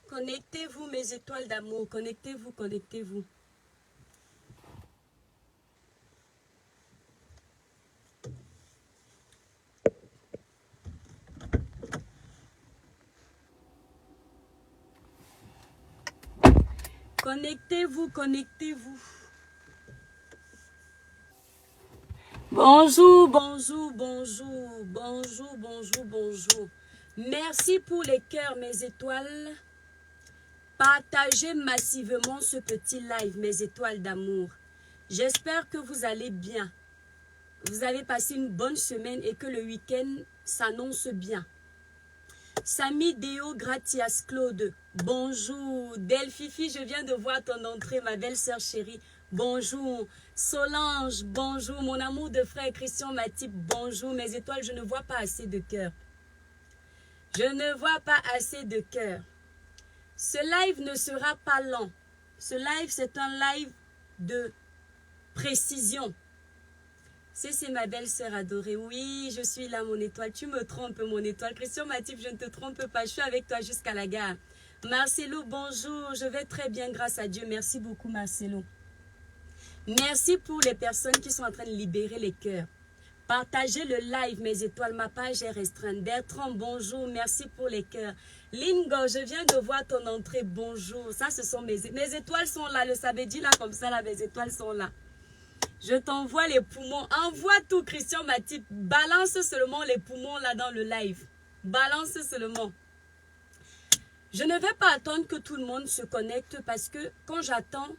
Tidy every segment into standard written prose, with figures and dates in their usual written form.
Connectez-vous, mes étoiles d'amour. Connectez-vous, connectez-vous. Connectez-vous, connectez-vous. Bonjour, bonjour, bonjour, bonjour, bonjour, bonjour. Merci pour les cœurs, mes étoiles. Partagez massivement ce petit live, mes étoiles d'amour. J'espère que vous allez bien. Vous avez passé une bonne semaine et que le week-end s'annonce bien. Samy Deo Gratias Claude, bonjour. Delphifi, je viens de voir ton entrée, ma belle-sœur chérie. Bonjour. Solange, bonjour. Mon amour de frère Christian Matip, bonjour. Mes étoiles, je ne vois pas assez de cœur. Je ne vois pas assez de cœur. Ce live ne sera pas lent. Ce live, c'est un live de précision. C'est ma belle-sœur adorée. Oui, je suis là, mon étoile. Tu me trompes, mon étoile. Christian Matip, je ne te trompe pas. Je suis avec toi jusqu'à la gare. Marcelo, bonjour. Je vais très bien, grâce à Dieu. Merci beaucoup, Marcelo. Merci pour les personnes qui sont en train de libérer les cœurs. Partagez le live, mes étoiles. Ma page est restreinte. Bertrand, bonjour. Merci pour les cœurs. Lingo, je viens de voir ton entrée. Bonjour. Ça, ce sont mes étoiles sont là. Le sabedi, là, comme ça, là, mes étoiles sont là. Je t'envoie les poumons. Envoie tout, Christian Matip. Balance seulement les poumons là dans le live. Balance seulement. Je ne vais pas attendre que tout le monde se connecte parce que quand j'attends,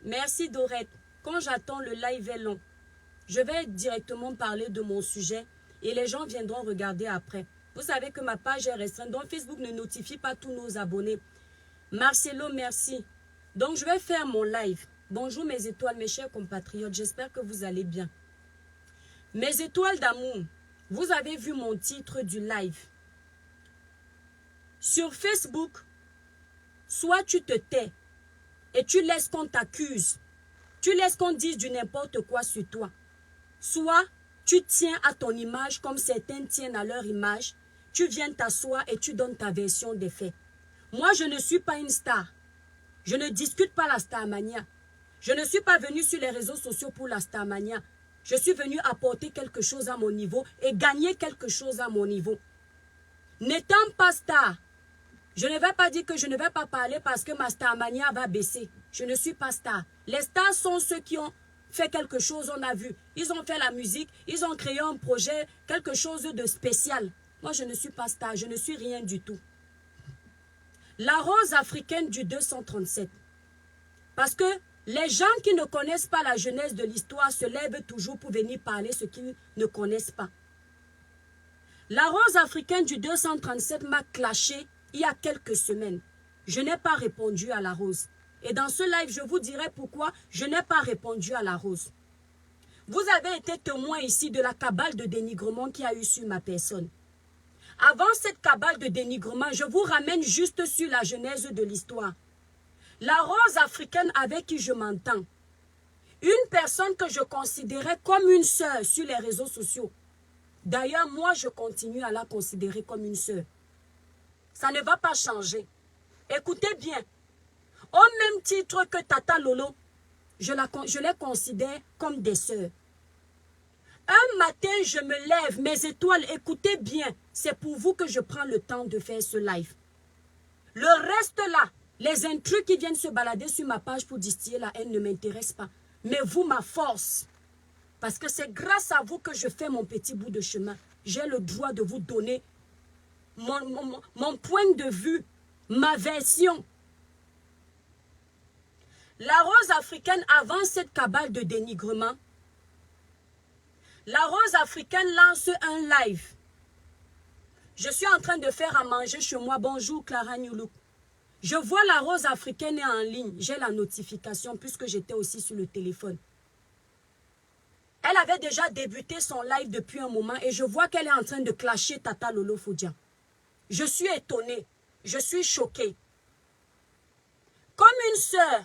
merci Dorette, quand j'attends le live est long. Je vais directement parler de mon sujet et les gens viendront regarder après. Vous savez que ma page est restreinte, donc Facebook ne notifie pas tous nos abonnés. Marcelo, merci. Donc je vais faire mon live. Bonjour mes étoiles, mes chers compatriotes, j'espère que vous allez bien. Mes étoiles d'amour, vous avez vu mon titre du live. Sur Facebook, soit tu te tais et tu laisses qu'on t'accuse, tu laisses qu'on dise du n'importe quoi sur toi. Soit tu tiens à ton image comme certains tiennent à leur image, tu viens t'asseoir et tu donnes ta version des faits. Moi, je ne suis pas une star. Je ne discute pas la starmania. Je ne suis pas venu sur les réseaux sociaux pour la starmania. Je suis venu apporter quelque chose à mon niveau et gagner quelque chose à mon niveau. N'étant pas star, je ne vais pas dire que je ne vais pas parler parce que ma starmania va baisser. Je ne suis pas star. Les stars sont ceux qui ont fait quelque chose, on a vu. Ils ont fait la musique, ils ont créé un projet, quelque chose de spécial. Moi, je ne suis pas star, je ne suis rien du tout. La rose africaine du 237. Parce que les gens qui ne connaissent pas la jeunesse de l'histoire se lèvent toujours pour venir parler ce qu'ils ne connaissent pas. La rose africaine du 237 m'a clashé il y a quelques semaines. Je n'ai pas répondu à la rose. Et dans ce live, je vous dirai pourquoi je n'ai pas répondu à la rose. Vous avez été témoin ici de la cabale de dénigrement qu'il y a eu sur ma personne. Avant cette cabale de dénigrement, je vous ramène juste sur la genèse de l'histoire. La rose africaine avec qui je m'entends, une personne que je considérais comme une sœur sur les réseaux sociaux. D'ailleurs, moi, je continue à la considérer comme une sœur. Ça ne va pas changer. Écoutez bien. Au même titre que Tata Lolo, je les considère comme des sœurs. Un matin, je me lève, mes étoiles, écoutez bien. C'est pour vous que je prends le temps de faire ce live. Le reste là, les intrus qui viennent se balader sur ma page pour distiller la haine ne m'intéressent pas. Mais vous, ma force, parce que c'est grâce à vous que je fais mon petit bout de chemin. J'ai le droit de vous donner mon point de vue, ma version. La rose africaine, avant cette cabale de dénigrement, la rose africaine lance un live. Je suis en train de faire à manger chez moi. Bonjour Clara Newlook. Je vois la rose africaine est en ligne. J'ai la notification puisque j'étais aussi sur le téléphone. Elle avait déjà débuté son live depuis un moment et je vois qu'elle est en train de clasher Tata Lolo Foudia. Je suis étonnée. Je suis choquée. Comme une sœur,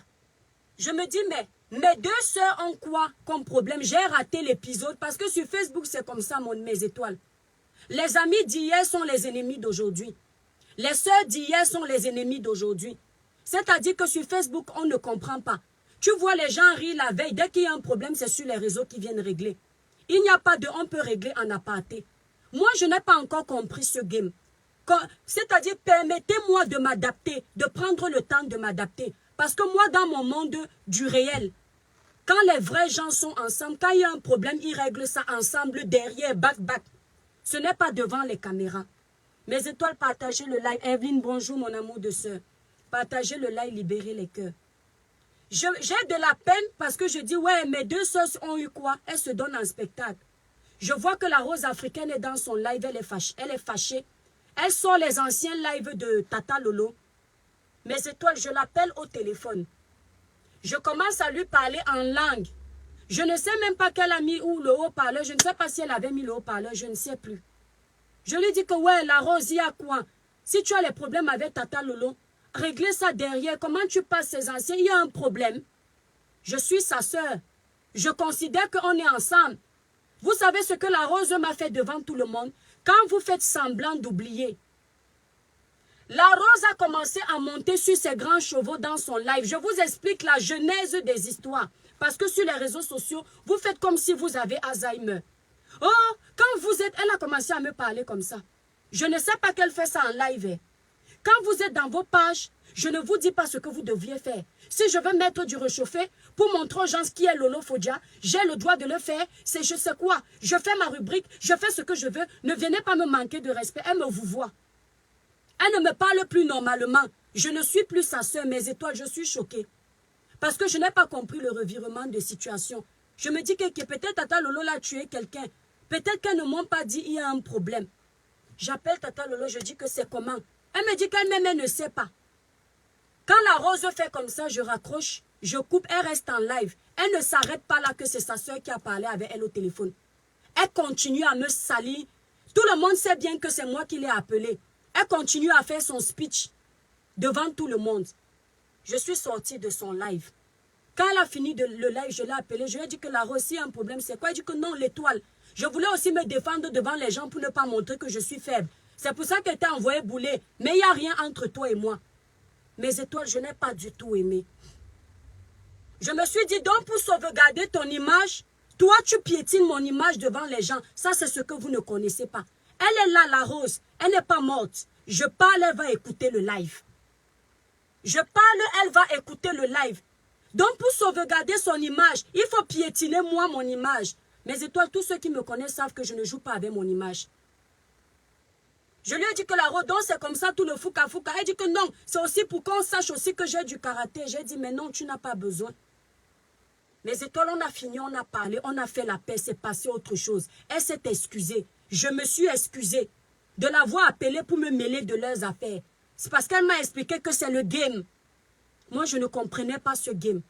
je me dis, mais mes deux sœurs ont quoi comme problème? J'ai raté l'épisode parce que sur Facebook, c'est comme ça, mes étoiles. Les amis d'hier sont les ennemis d'aujourd'hui. Les sœurs d'hier sont les ennemis d'aujourd'hui. C'est-à-dire que sur Facebook, on ne comprend pas. Tu vois les gens rire la veille. Dès qu'il y a un problème, c'est sur les réseaux qui viennent régler. Il n'y a pas de on peut régler en aparté. Moi, je n'ai pas encore compris ce game. C'est-à-dire, permettez-moi de m'adapter, de prendre le temps de m'adapter. Parce que moi, dans mon monde du réel, quand les vrais gens sont ensemble, quand il y a un problème, ils règlent ça ensemble, derrière, back. Ce n'est pas devant les caméras. Mes étoiles, partagez le live. Evelyne, bonjour mon amour de sœur. Partagez le live, libérez les cœurs. J'ai de la peine parce que je dis, ouais, mes deux sœurs ont eu quoi? Elles se donnent en spectacle. Je vois que la Rose africaine est dans son live, elle est fâchée. Elle sort les anciens lives de Tata Lolo. Mes étoiles, je l'appelle au téléphone. Je commence à lui parler en langue. Je ne sais même pas qu'elle a mis où le haut-parleur. Je ne sais pas si elle avait mis le haut-parleur, je ne sais plus. Je lui dis que, ouais, la Rose, il y a quoi? Si tu as les problèmes avec Tata Lolo, réglez ça derrière. Comment tu passes ces anciens? Il y a un problème. Je suis sa sœur. Je considère qu'on est ensemble. Vous savez ce que la Rose m'a fait devant tout le monde? Quand vous faites semblant d'oublier, la Rose a commencé à monter sur ses grands chevaux dans son live. Je vous explique la genèse des histoires. Parce que sur les réseaux sociaux, vous faites comme si vous avez Alzheimer. Oh, quand vous êtes... Elle a commencé à me parler comme ça. Je ne sais pas qu'elle fait ça en live. Quand vous êtes dans vos pages, je ne vous dis pas ce que vous deviez faire. Si je veux mettre du réchauffé pour montrer aux gens ce qui est Lolo Fodia, j'ai le droit de le faire. C'est je sais quoi. Je fais ma rubrique, je fais ce que je veux. Ne venez pas me manquer de respect. Elle me vous voit. Elle ne me parle plus normalement. Je ne suis plus sa soeur, mes étoiles, je suis choquée. Parce que je n'ai pas compris le revirement de situation. Je me dis que peut-être Tata Lolo l'a tué quelqu'un. Peut-être qu'elle ne m'a pas dit il y a un problème. J'appelle Tata Lolo, je dis que c'est comment. Elle me dit qu'elle-même, elle ne sait pas. Quand la Rose fait comme ça, je raccroche, je coupe, elle reste en live. Elle ne s'arrête pas là que c'est sa soeur qui a parlé avec elle au téléphone. Elle continue à me salir. Tout le monde sait bien que c'est moi qui l'ai appelée. Elle continue à faire son speech devant tout le monde. Je suis sortie de son live. Quand elle a fini le live, je l'ai appelée. Je lui ai dit que la Rose, il y a un problème, c'est quoi? Elle dit que non, l'étoile. Je voulais aussi me défendre devant les gens pour ne pas montrer que je suis faible. C'est pour ça qu'elle t'a envoyé bouler. Mais il n'y a rien entre toi et moi. Mes étoiles, je n'ai pas du tout aimé. Je me suis dit, donc pour sauvegarder ton image, toi tu piétines mon image devant les gens. Ça, c'est ce que vous ne connaissez pas. Elle est là, la Rose. Elle n'est pas morte. Je parle, elle va écouter le live. Je parle, elle va écouter le live. Donc pour sauvegarder son image, il faut piétiner moi mon image. Mes étoiles, tous ceux qui me connaissent savent que je ne joue pas avec mon image. Je lui ai dit que la Rose, c'est comme ça tout le fouka. Elle dit que non, c'est aussi pour qu'on sache aussi que j'ai du karaté. J'ai dit, mais non, tu n'as pas besoin. Mes étoiles, on a fini, on a parlé, on a fait la paix, c'est passé autre chose. Elle s'est excusée. Je me suis excusée de l'avoir appelée pour me mêler de leurs affaires. C'est parce qu'elle m'a expliqué que c'est le game. Moi, je ne comprenais pas ce game.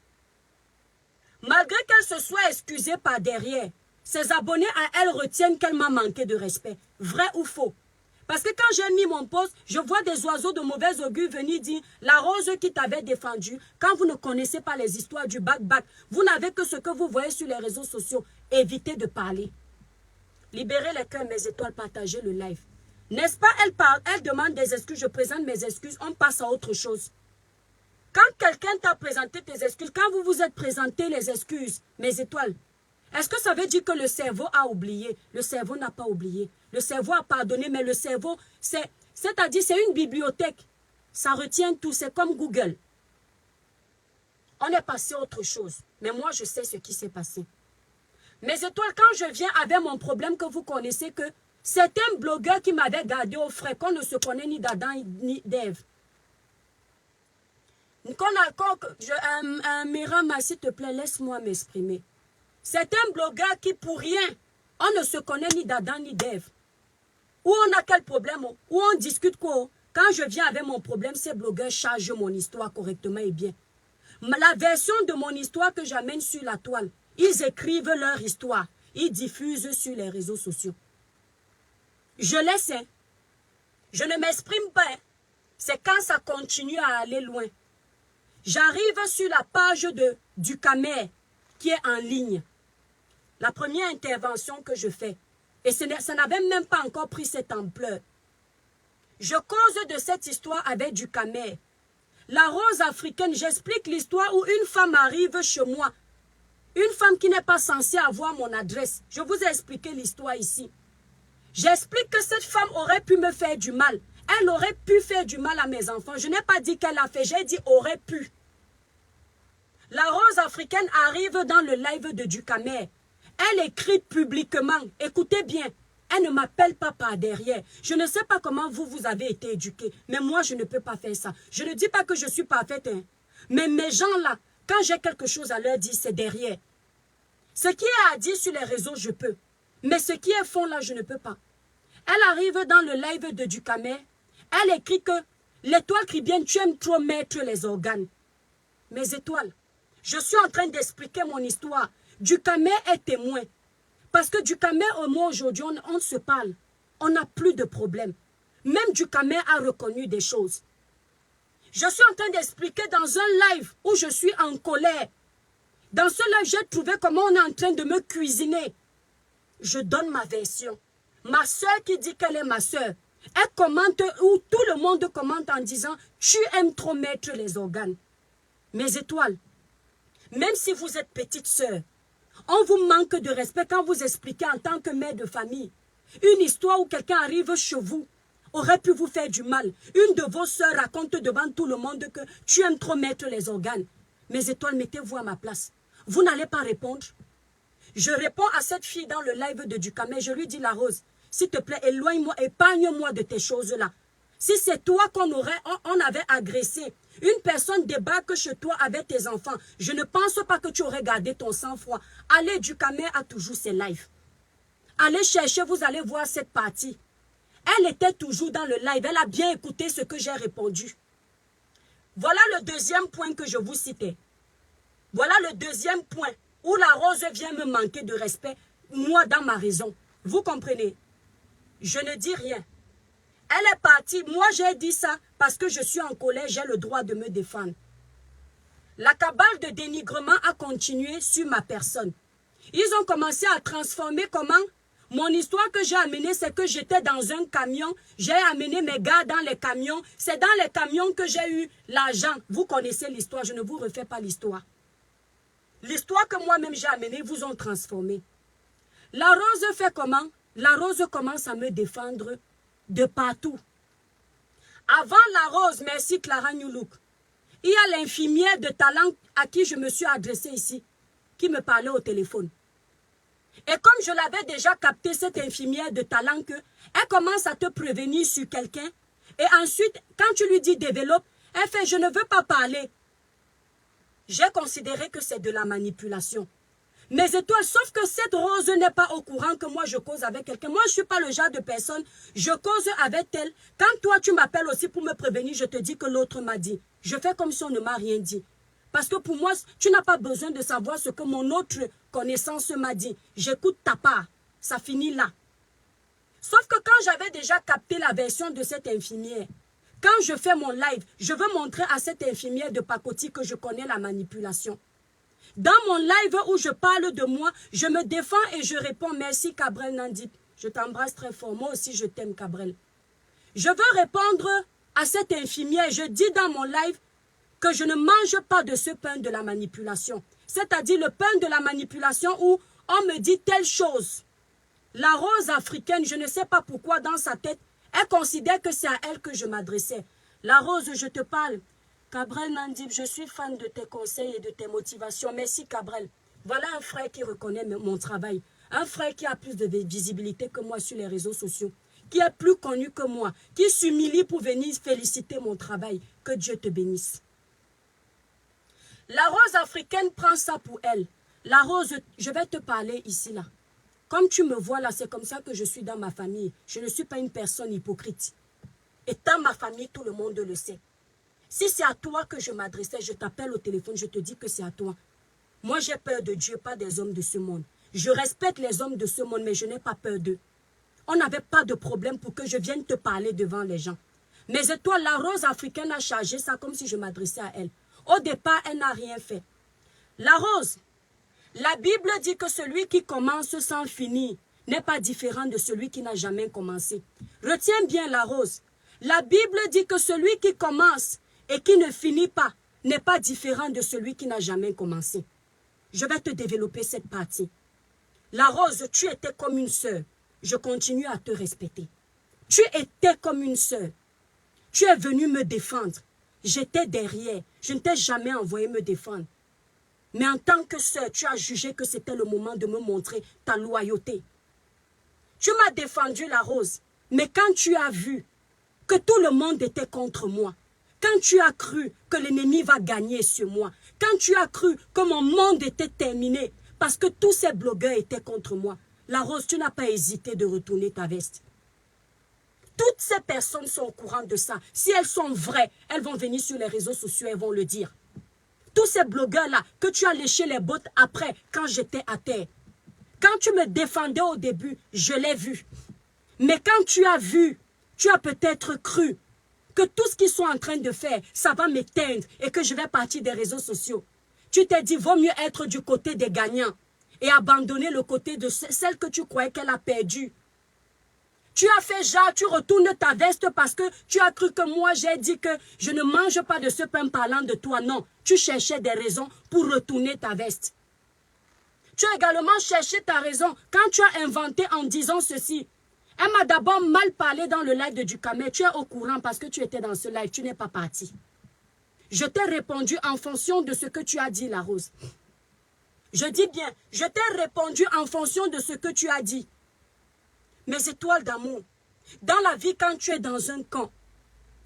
Malgré qu'elle se soit excusée par derrière, ses abonnés à elle retiennent qu'elle m'a manqué de respect. Vrai ou faux? Parce que quand j'ai mis mon post, je vois des oiseaux de mauvais augure venir dire « La Rose qui t'avait défendu, quand vous ne connaissez pas les histoires du back-back, vous n'avez que ce que vous voyez sur les réseaux sociaux. Évitez de parler. » Libérez les cœurs, mes étoiles, partagez le live. N'est-ce pas, elle parle, elle demande des excuses, je présente mes excuses, on passe à autre chose. Quand quelqu'un t'a présenté tes excuses, quand vous vous êtes présenté les excuses, mes étoiles, est-ce que ça veut dire que le cerveau a oublié? Le cerveau n'a pas oublié. Le cerveau a pardonné, mais le cerveau, c'est-à-dire c'est une bibliothèque. Ça retient tout, c'est comme Google. On est passé à autre chose. Mais moi, je sais ce qui s'est passé. Mes étoiles, quand je viens avec mon problème que vous connaissez, que c'est un blogueur qui m'avait gardé au frais, qu'on ne se connaît ni d'Adam ni d'Ève. Myrama, s'il te plaît, laisse-moi m'exprimer. C'est un blogueur qui, pour rien, on ne se connaît ni d'Adam ni d'Ève. Où on a quel problème, où on discute quoi. Quand je viens avec mon problème, ces blogueurs chargent mon histoire correctement et bien. La version de mon histoire que j'amène sur la toile, ils écrivent leur histoire. Ils diffusent sur les réseaux sociaux. Je laisse. Je ne m'exprime pas. C'est quand ça continue à aller loin. J'arrive sur la page du Camer qui est en ligne. La première intervention que je fais, Et ça n'avait même pas encore pris cette ampleur. Je cause de cette histoire avec du Camer. La rose africaine, j'explique l'histoire où une femme arrive chez moi. Une femme qui n'est pas censée avoir mon adresse. Je vous ai expliqué l'histoire ici. J'explique que cette femme aurait pu me faire du mal. Elle aurait pu faire du mal à mes enfants. Je n'ai pas dit qu'elle a fait, j'ai dit aurait pu. La rose africaine arrive dans le live de Ducamer. Elle écrit publiquement. Écoutez bien. Elle ne m'appelle pas par derrière. Je ne sais pas comment vous avez été éduqués. Mais moi, je ne peux pas faire ça. Je ne dis pas que je suis parfaite. Hein. Mais mes gens là, quand j'ai quelque chose à leur dire, c'est derrière. Ce qui est à dire sur les réseaux, je peux. Mais ce qui est fond là, je ne peux pas. Elle arrive dans le live de Ducamer. Elle écrit que l'étoile crie bien, tu aimes trop mettre les organes. Mes étoiles, je suis en train d'expliquer mon histoire. Ducamer est témoin. Parce que Ducamer et moi aujourd'hui, on se parle. On n'a plus de problème. Même Ducamer a reconnu des choses. Je suis en train d'expliquer dans un live où je suis en colère. Dans ce live, j'ai trouvé comment on est en train de me cuisiner. Je donne ma version. Ma soeur qui dit qu'elle est ma soeur, elle commente, ou tout le monde commente en disant « Tu aimes trop mettre les organes ». Mes étoiles, même si vous êtes petite soeur, on vous manque de respect quand vous expliquez en tant que mère de famille. Une histoire où quelqu'un arrive chez vous aurait pu vous faire du mal. Une de vos soeurs raconte devant tout le monde que tu aimes trop mettre les organes. Mes étoiles, mettez-vous à ma place. Vous n'allez pas répondre. Je réponds à cette fille dans le live de Ducamer. Je lui dis, la rose, s'il te plaît, éloigne-moi, épargne-moi de tes choses-là. Si c'est toi on avait agressé, une personne débarque chez toi avec tes enfants, je ne pense pas que tu aurais gardé ton sang-froid. Allez, Ducamer a toujours ses lives. Allez chercher, vous allez voir cette partie. Elle était toujours dans le live, elle a bien écouté ce que j'ai répondu. Voilà le deuxième point que je vous citais. Voilà le deuxième point où la rose vient me manquer de respect, moi dans ma raison. Vous comprenez? Je ne dis rien. Elle est partie. Moi, j'ai dit ça parce que je suis en colère, j'ai le droit de me défendre. La cabale de dénigrement a continué sur ma personne. Ils ont commencé à transformer comment? Mon histoire que j'ai amenée, c'est que j'étais dans un camion. J'ai amené mes gars dans les camions. C'est dans les camions que j'ai eu l'argent. Vous connaissez l'histoire, je ne vous refais pas l'histoire. L'histoire que moi-même j'ai amenée, vous ont transformé. La rose fait comment? La rose commence à me défendre de partout. Avant la rose, merci Clara Newlook, il y a l'infirmière de talent à qui je me suis adressée ici, qui me parlait au téléphone. Et comme je l'avais déjà capté, cette infirmière de talent, elle commence à te prévenir sur quelqu'un, et ensuite, quand tu lui dis développe, elle fait je ne veux pas parler. J'ai considéré que c'est de la manipulation. Mes étoiles, sauf que cette rose n'est pas au courant que moi je cause avec quelqu'un. Moi, je ne suis pas le genre de personne, je cause avec elle. Quand toi, tu m'appelles aussi pour me prévenir, je te dis que l'autre m'a dit. Je fais comme si on ne m'a rien dit. Parce que pour moi, tu n'as pas besoin de savoir ce que mon autre connaissance m'a dit. J'écoute ta part. Ça finit là. Sauf que quand j'avais déjà capté la version de cette infirmière, quand je fais mon live, je veux montrer à cette infirmière de pacotille que je connais la manipulation. Dans mon live où je parle de moi, je me défends et je réponds merci Cabrel Nandip. Je t'embrasse très fort. Moi aussi, je t'aime Cabrel. Je veux répondre à cette infirmière. Je dis dans mon live que je ne mange pas de ce pain de la manipulation. C'est-à-dire le pain de la manipulation où on me dit telle chose. La rose africaine, je ne sais pas pourquoi dans sa tête, elle considère que c'est à elle que je m'adressais. La rose, je te parle. Cabrel Nandip, je suis fan de tes conseils et de tes motivations. Merci Cabrel. Voilà un frère qui reconnaît mon travail. Un frère qui a plus de visibilité que moi sur les réseaux sociaux. Qui est plus connu que moi. Qui s'humilie pour venir féliciter mon travail. Que Dieu te bénisse. La rose africaine prend ça pour elle. La rose, je vais te parler ici là. Comme tu me vois là, c'est comme ça que je suis dans ma famille. Je ne suis pas une personne hypocrite. Et dans ma famille, tout le monde le sait. Si c'est à toi que je m'adressais, je t'appelle au téléphone, je te dis que c'est à toi. Moi, j'ai peur de Dieu, pas des hommes de ce monde. Je respecte les hommes de ce monde, mais je n'ai pas peur d'eux. On n'avait pas de problème pour que je vienne te parler devant les gens. Mais toi, la rose africaine a chargé ça comme si je m'adressais à elle. Au départ, elle n'a rien fait. La rose, la Bible dit que celui qui commence sans finir n'est pas différent de celui qui n'a jamais commencé. Retiens bien la rose. La Bible dit que celui qui commence et qui ne finit pas n'est pas différent de celui qui n'a jamais commencé. Je vais te développer cette partie. La rose, tu étais comme une sœur. Je continue à te respecter. Tu étais comme une sœur. Tu es venu me défendre. J'étais derrière. Je ne t'ai jamais envoyé me défendre. Mais en tant que sœur, tu as jugé que c'était le moment de me montrer ta loyauté. Tu m'as défendu la rose. Mais quand tu as vu que tout le monde était contre moi, quand tu as cru que l'ennemi va gagner sur moi, quand tu as cru que mon monde était terminé, parce que tous ces blogueurs étaient contre moi, la rose, tu n'as pas hésité de retourner ta veste. Toutes ces personnes sont au courant de ça. Si elles sont vraies, elles vont venir sur les réseaux sociaux et vont le dire. Tous ces blogueurs-là que tu as léché les bottes après, quand j'étais à terre. Quand tu me défendais au début, je l'ai vu. Mais quand tu as vu, tu as peut-être cru que tout ce qu'ils sont en train de faire, ça va m'éteindre et que je vais partir des réseaux sociaux. Tu t'es dit, vaut mieux être du côté des gagnants et abandonner le côté de celle que tu croyais qu'elle a perdue. Tu as fait genre, tu retournes ta veste parce que tu as cru que moi j'ai dit que je ne mange pas de ce pain parlant de toi. Non, tu cherchais des raisons pour retourner ta veste. Tu as également cherché ta raison quand tu as inventé en disant ceci. Elle m'a d'abord mal parlé dans le live de Ducamel. Tu es au courant parce que tu étais dans ce live, tu n'es pas parti. Je t'ai répondu en fonction de ce que tu as dit, la rose. Je dis bien, je t'ai répondu en fonction de ce que tu as dit. Mes étoiles d'amour, dans la vie, quand tu es dans un camp,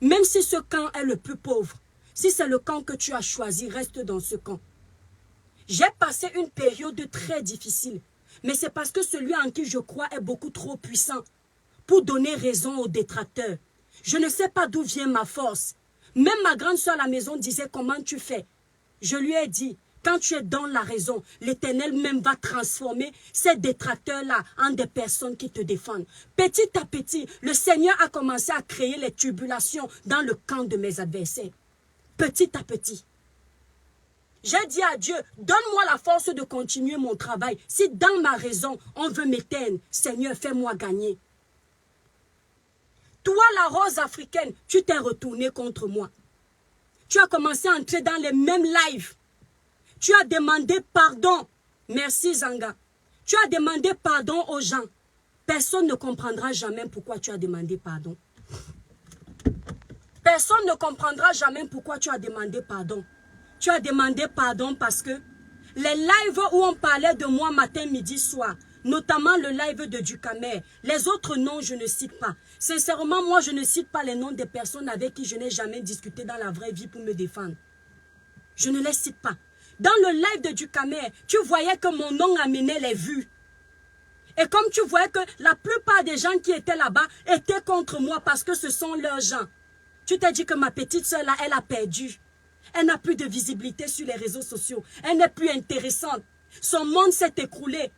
même si ce camp est le plus pauvre, si c'est le camp que tu as choisi, reste dans ce camp. J'ai passé une période très difficile, mais c'est parce que celui en qui je crois est beaucoup trop puissant pour donner raison aux détracteurs. Je ne sais pas d'où vient ma force. Même ma grande soeur à la maison disait comment tu fais. Je lui ai dit, quand tu es dans la raison, l'Éternel même va transformer ces détracteurs-là en des personnes qui te défendent. Petit à petit, le Seigneur a commencé à créer les tribulations dans le camp de mes adversaires. Petit à petit. J'ai dit à Dieu, donne-moi la force de continuer mon travail. Si dans ma raison, on veut m'éteindre, Seigneur, fais-moi gagner. Toi, la rose africaine, tu t'es retourné contre moi. Tu as commencé à entrer dans les mêmes lives. Tu as demandé pardon. Merci Zanga. Tu as demandé pardon aux gens. Personne ne comprendra jamais pourquoi tu as demandé pardon. Personne ne comprendra jamais pourquoi tu as demandé pardon. Tu as demandé pardon parce que les lives où on parlait de moi matin, midi, soir, notamment le live de Ducamel, les autres noms, je ne cite pas. Sincèrement, moi, je ne cite pas les noms des personnes avec qui je n'ai jamais discuté dans la vraie vie pour me défendre. Je ne les cite pas. Dans le live de Ducamel, tu voyais que mon nom amenait les vues. Et comme tu voyais que la plupart des gens qui étaient là-bas étaient contre moi parce que ce sont leurs gens. Tu t'es dit que ma petite soeur là, elle a perdu. Elle n'a plus de visibilité sur les réseaux sociaux. Elle n'est plus intéressante. Son monde s'est écroulé.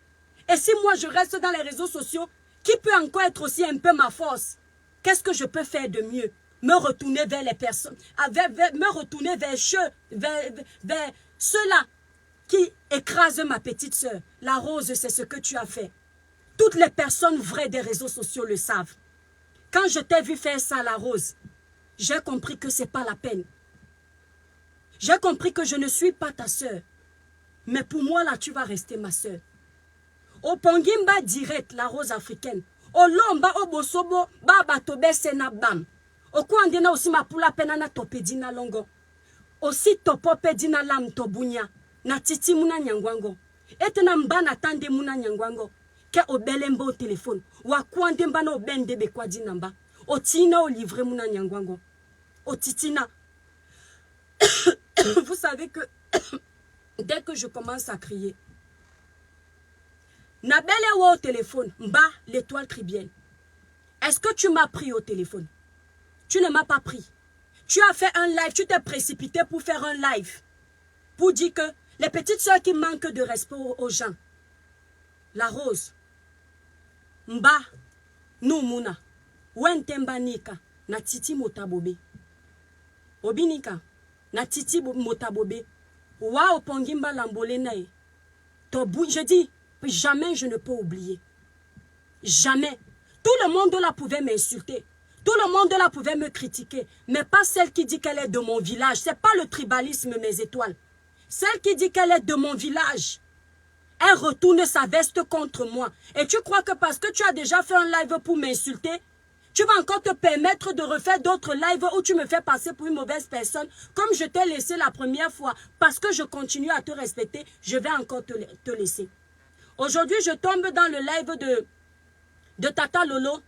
Et si moi je reste dans les réseaux sociaux, qui peut encore être aussi un peu ma force? Qu'est-ce que je peux faire de mieux? Me retourner vers les personnes, me retourner vers ceux-là qui écrasent ma petite soeur. La rose, c'est ce que tu as fait. Toutes les personnes vraies des réseaux sociaux le savent. Quand je t'ai vu faire ça, la rose, j'ai compris que ce n'est pas la peine. J'ai compris que je ne suis pas ta soeur. Mais pour moi, là, tu vas rester ma soeur. Au Pongimba direct, la rose africaine. Au Lomba, au Bosobo, Baba Tobe Sena Bam. Au Kwandena aussi ma pula penana topedina longo. Aussi topo pedina lam tobunya. Na titi muna nyangwango. Etena mba na tande muna nyangwango. Ke obelembo au téléphone. Wa kwande mba na obende be kwa dinamba. O tina o livre muna nyangwango. O titina. Vous savez que dès que je commence à crier, Nabele ou au téléphone, mba l'étoile tribienne. Est-ce que tu m'as pris au téléphone? Tu ne m'as pas pris. Tu as fait un live, tu t'es précipité pour faire un live. Pour dire que les petites soeurs qui manquent de respect aux gens. La rose. Mba, nous muna. Wentemba nika, na titi motabobe. Obinika, na titi motabobe. Wa opongimba lambole nae. Je dis, jamais je ne peux oublier. Jamais. Tout le monde là pouvait m'insulter. Tout le monde là pouvait me critiquer. Mais pas celle qui dit qu'elle est de mon village. C'est pas le tribalisme, mes étoiles. Celle qui dit qu'elle est de mon village. Elle retourne sa veste contre moi. Et tu crois que parce que tu as déjà fait un live pour m'insulter, tu vas encore te permettre de refaire d'autres lives où tu me fais passer pour une mauvaise personne, comme je t'ai laissé la première fois, parce que je continue à te respecter, je vais encore te laisser. Aujourd'hui, je tombe dans le live de Tata Lolo,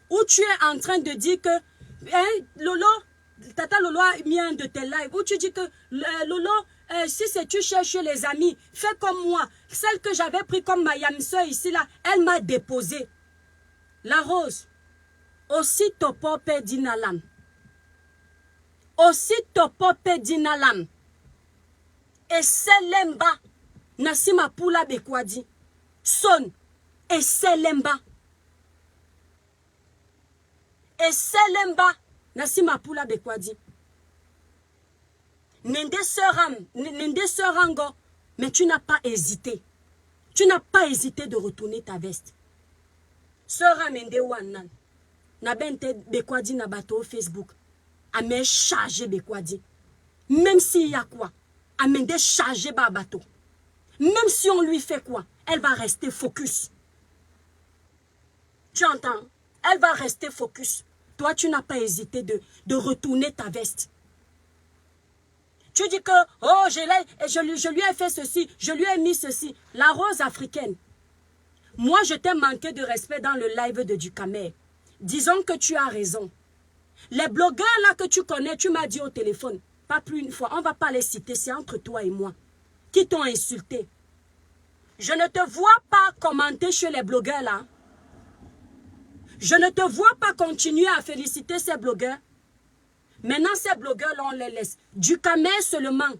où tu es en train de dire que, hein, Lolo, Tata Lolo a mis un de tes lives, où tu dis que, Lolo, si tu cherches les amis, fais comme moi. Celle que j'avais pris comme ma yamseur ici, là, elle m'a déposé. La rose. Aussi topope dinalam. Aussi topope dinalam. Et selemba. Nasima pula bekwadi. Son. Et selemba. Et selemba. Nasima pula bekwadi. Nende serango. Mais tu n'as pas hésité. Tu n'as pas hésité de retourner ta veste. Seram nende wanan. Na bente bekwadi na bateau Facebook. Amène chargé bekwadi. Même s'il y a quoi. Amène chargé ba bateau. Même si on lui fait quoi. Elle va rester focus. Tu entends? Elle va rester focus. Toi, tu n'as pas hésité de retourner ta veste. Tu dis que, oh, je lui ai fait ceci, je lui ai mis ceci. La rose africaine. Moi, je t'ai manqué de respect dans le live de Ducamer. Disons que tu as raison. Les blogueurs là que tu connais, tu m'as dit au téléphone, pas plus une fois, on ne va pas les citer, c'est entre toi et moi, qui t'ont insulté. Je ne te vois pas commenter chez les blogueurs là. Je ne te vois pas continuer à féliciter ces blogueurs. Maintenant, ces blogueurs-là, on les laisse. Ducamer seulement.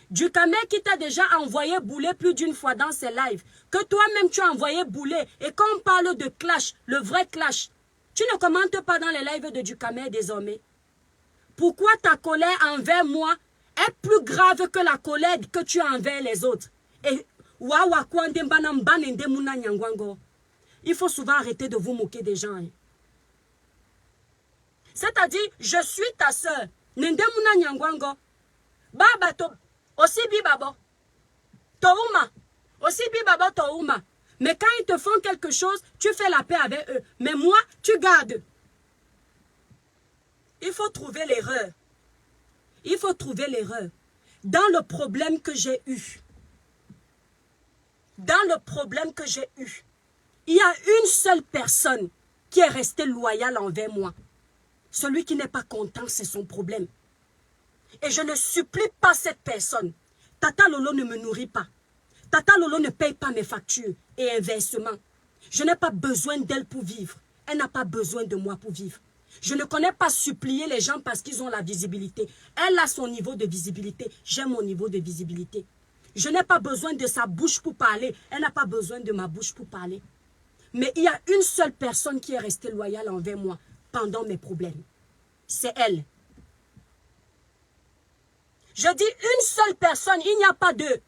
Ducamer qui t'a déjà envoyé bouler plus d'une fois dans ses lives. Que toi-même, tu as envoyé bouler. Et quand on parle de clash, le vrai clash, tu ne commentes pas dans les lives de Ducamer désormais. Pourquoi ta colère envers moi est plus grave que la colère que tu as envers les autres? Et il faut souvent arrêter de vous moquer des gens. C'est-à-dire, je suis ta soeur. Nendemuna nyangwango. Baba to. Aussi bibabo. Touma. Aussi bibabo touma. Mais quand ils te font quelque chose, tu fais la paix avec eux. Mais moi, tu gardes. Il faut trouver l'erreur. Il faut trouver l'erreur. Dans le problème que j'ai eu. Dans le problème que j'ai eu. Il y a une seule personne qui est restée loyale envers moi. Celui qui n'est pas content, c'est son problème. Et je ne supplie pas cette personne. Tata Lolo ne me nourrit pas. Tata Lolo ne paye pas mes factures. Et inversement, je n'ai pas besoin d'elle pour vivre. Elle n'a pas besoin de moi pour vivre. Je ne connais pas supplier les gens parce qu'ils ont la visibilité. Elle a son niveau de visibilité. J'ai mon niveau de visibilité. Je n'ai pas besoin de sa bouche pour parler. Elle n'a pas besoin de ma bouche pour parler. Mais il y a une seule personne qui est restée loyale envers moi pendant mes problèmes. C'est elle. Je dis une seule personne, il n'y a pas deux.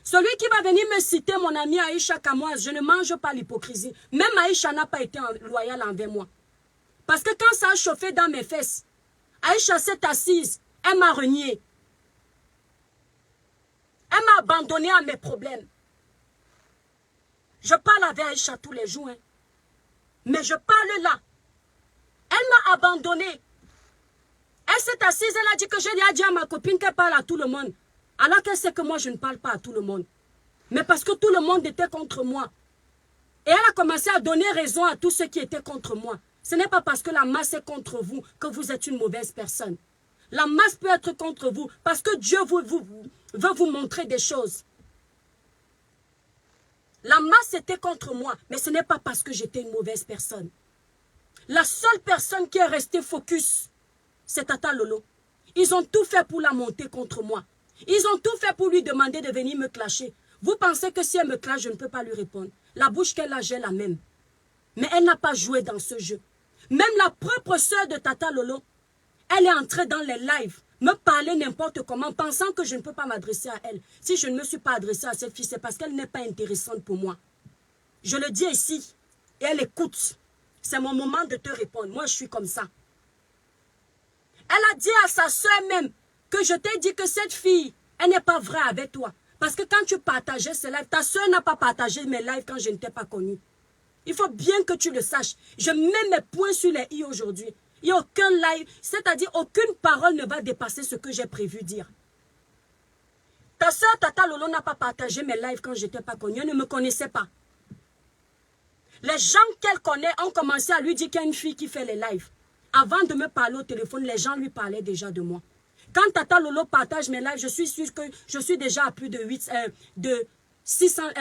Celui qui va venir me citer mon ami Aïcha Kamoise, je ne mange pas l'hypocrisie. Même Aïcha n'a pas été loyale envers moi. Parce que quand ça a chauffé dans mes fesses, Aïcha s'est assise, elle m'a renié. Elle m'a abandonné à mes problèmes. Je parle avec Aïcha tous les jours. Hein. Mais je parle là. Elle m'a abandonné. Elle s'est assise, elle a dit que j'ai dit à ma copine qu'elle parle à tout le monde. Alors qu'elle sait que moi, je ne parle pas à tout le monde. Mais parce que tout le monde était contre moi. Et elle a commencé à donner raison à tous ceux qui étaient contre moi. Ce n'est pas parce que la masse est contre vous que vous êtes une mauvaise personne. La masse peut être contre vous parce que Dieu veut vous montrer des choses. La masse était contre moi, mais ce n'est pas parce que j'étais une mauvaise personne. La seule personne qui est restée focus, c'est Tata Lolo. Ils ont tout fait pour la monter contre moi. Ils ont tout fait pour lui demander de venir me clasher. Vous pensez que si elle me clash, je ne peux pas lui répondre. La bouche qu'elle a, j'ai la même. Mais elle n'a pas joué dans ce jeu. Même la propre sœur de Tata Lolo, elle est entrée dans les lives, me parler n'importe comment, pensant que je ne peux pas m'adresser à elle. Si je ne me suis pas adressée à cette fille, c'est parce qu'elle n'est pas intéressante pour moi. Je le dis ici, et elle écoute. C'est mon moment de te répondre. Moi, je suis comme ça. Elle a dit à sa soeur même que je t'ai dit que cette fille, elle n'est pas vraie avec toi. Parce que quand tu partageais ces lives, ta soeur n'a pas partagé mes lives quand je ne t'ai pas connue. Il faut bien que tu le saches. Je mets mes points sur les i aujourd'hui. Il n'y a aucun live, c'est-à-dire aucune parole ne va dépasser ce que j'ai prévu dire. Ta soeur Tata Lolo n'a pas partagé mes lives quand je n'étais pas connue. Elle ne me connaissait pas. Les gens qu'elle connaît ont commencé à lui dire qu'il y a une fille qui fait les lives. Avant de me parler au téléphone, les gens lui parlaient déjà de moi. Quand Tata Lolo partage mes lives, je suis sûre que je suis déjà à plus de 50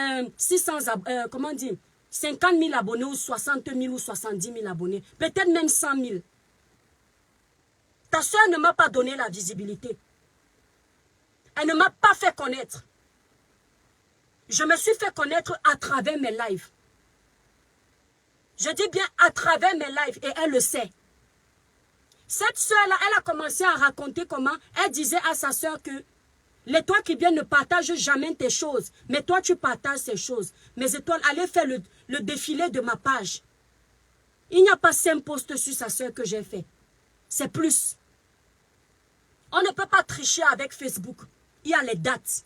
000 abonnés ou 60 000 ou 70 000 abonnés. Peut-être même 100 000. Ta soeur ne m'a pas donné la visibilité. Elle ne m'a pas fait connaître. Je me suis fait connaître à travers mes lives. Je dis bien à travers mes lives et elle le sait. Cette soeur-là, elle a commencé à raconter comment elle disait à sa soeur que les toi qui viens ne partagent jamais tes choses, mais toi tu partages ces choses. Mes étoiles, allez faire le défilé de ma page. Il n'y a pas 5 posts sur sa soeur que j'ai fait. C'est plus. On ne peut pas tricher avec Facebook. Il y a les dates.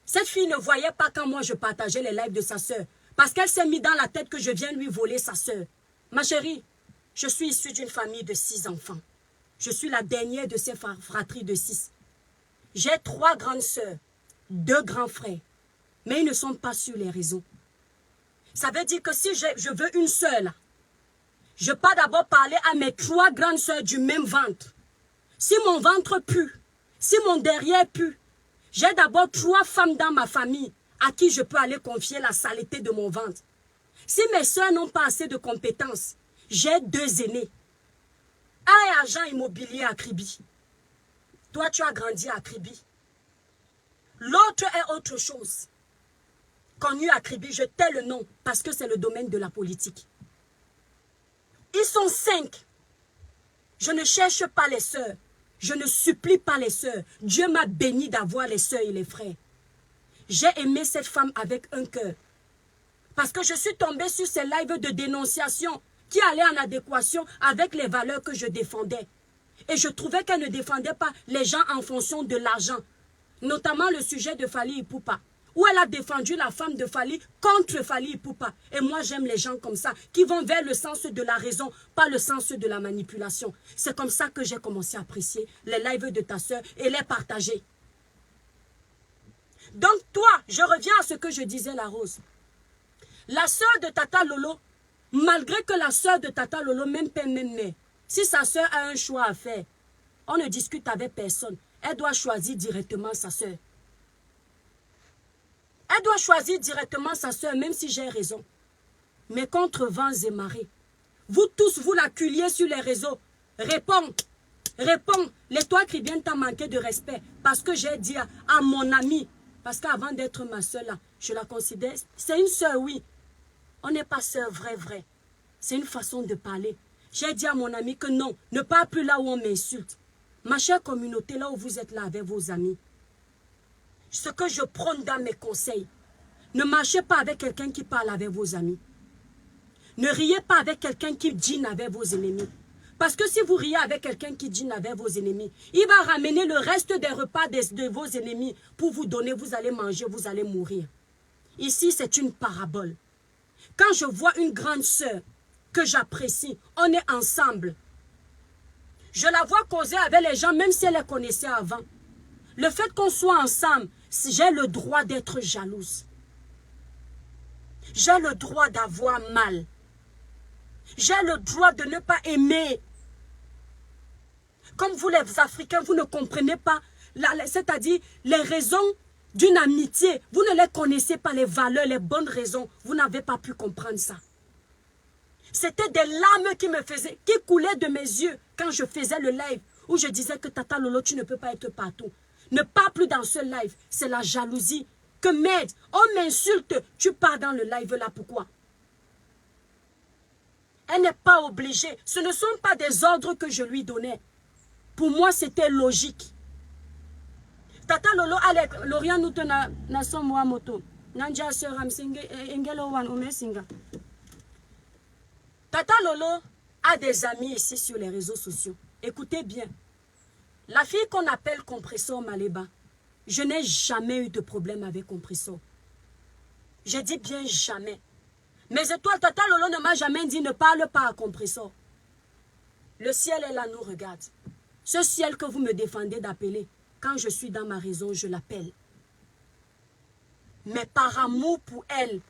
Cette fille ne voyait pas quand moi je partageais les lives de sa soeur. Parce qu'elle s'est mis dans la tête que je viens lui voler sa soeur. Ma chérie, je suis issue d'une famille de 6 enfants. Je suis la dernière de ces fratries de 6. J'ai 3 grandes sœurs, 2 grands frères. Mais ils ne sont pas sur les réseaux. Ça veut dire que si je veux une sœur là, je peux d'abord parler à mes 3 grandes sœurs du même ventre. Si mon ventre pue, si mon derrière pue, j'ai d'abord 3 femmes dans ma famille à qui je peux aller confier la saleté de mon ventre. Si mes sœurs n'ont pas assez de compétences, j'ai 2 aînés. Un est agent immobilier à Kribi. Toi, tu as grandi à Kribi. L'autre est autre chose. Connu à Kribi, je tais le nom parce que c'est le domaine de la politique. Ils sont 5. Je ne cherche pas les sœurs. Je ne supplie pas les sœurs. Dieu m'a béni d'avoir les sœurs et les frères. J'ai aimé cette femme avec un cœur. Parce que je suis tombée sur ces lives de dénonciation qui allaient en adéquation avec les valeurs que je défendais. Et je trouvais qu'elle ne défendait pas les gens en fonction de l'argent. Notamment le sujet de Fally Ipupa. Où elle a défendu la femme de Fally contre Fally Ipupa. Et moi, j'aime les gens comme ça, qui vont vers le sens de la raison, pas le sens de la manipulation. C'est comme ça que j'ai commencé à apprécier les lives de ta soeur et les partager. Donc toi, je reviens à ce que je disais, la Rose. La soeur de Tata Lolo, malgré que la soeur de Tata Lolo, même père, même mère, si sa soeur a un choix à faire, on ne discute avec personne. Elle doit choisir directement sa soeur. Elle doit choisir directement sa soeur, même si j'ai raison. Mais contre vents et marées, vous tous, vous l'acculiez sur les réseaux. Réponds, réponds. Les toi qui viennent t'en manquer de respect. Parce que j'ai dit à mon ami, parce qu'avant d'être ma soeur là, je la considère, c'est une soeur, oui. On n'est pas soeur vrai. C'est une façon de parler. J'ai dit à mon ami que non, ne parle plus là où on m'insulte. Ma chère communauté, là où vous êtes là avec vos amis, ce que je prône dans mes conseils, ne marchez pas avec quelqu'un qui parle avec vos amis. Ne riez pas avec quelqu'un qui dîne avec vos ennemis. Parce que si vous riez avec quelqu'un qui dîne avec vos ennemis, il va ramener le reste des repas de vos ennemis pour vous donner, vous allez manger, vous allez mourir. Ici, c'est une parabole. Quand je vois une grande sœur que j'apprécie, on est ensemble. Je la vois causer avec les gens, même si elle les connaissait avant. Le fait qu'on soit ensemble, j'ai le droit d'être jalouse. J'ai le droit d'avoir mal. J'ai le droit de ne pas aimer. Comme vous les Africains, vous ne comprenez pas, c'est-à-dire les raisons d'une amitié. Vous ne les connaissez pas, les valeurs, les bonnes raisons. Vous n'avez pas pu comprendre ça. C'était des larmes qui coulaient de mes yeux quand je faisais le live où je disais que Tata Lolo, tu ne peux pas être partout. Ne pars plus dans ce live. C'est la jalousie. Que merde, on m'insulte. Tu pars dans le live là, pourquoi? Elle n'est pas obligée. Ce ne sont pas des ordres que je lui donnais. Pour moi, c'était logique. Tata Lolo, Alec, Lorian Noutona, Nasom Wamoto, Nanja Seram Singe, Engelo Wan Umesinga. Tata Lolo a des amis ici sur les réseaux sociaux. Écoutez bien. La fille qu'on appelle Compressor Maléba, je n'ai jamais eu de problème avec Compressor. Je dis bien jamais. Mes étoiles, Tata Lolo ne m'a jamais dit ne parle pas à Compressor. Le ciel est là, nous regarde. Ce ciel que vous me défendez d'appeler, quand je suis dans ma raison, je l'appelle. Mais par amour pour elle,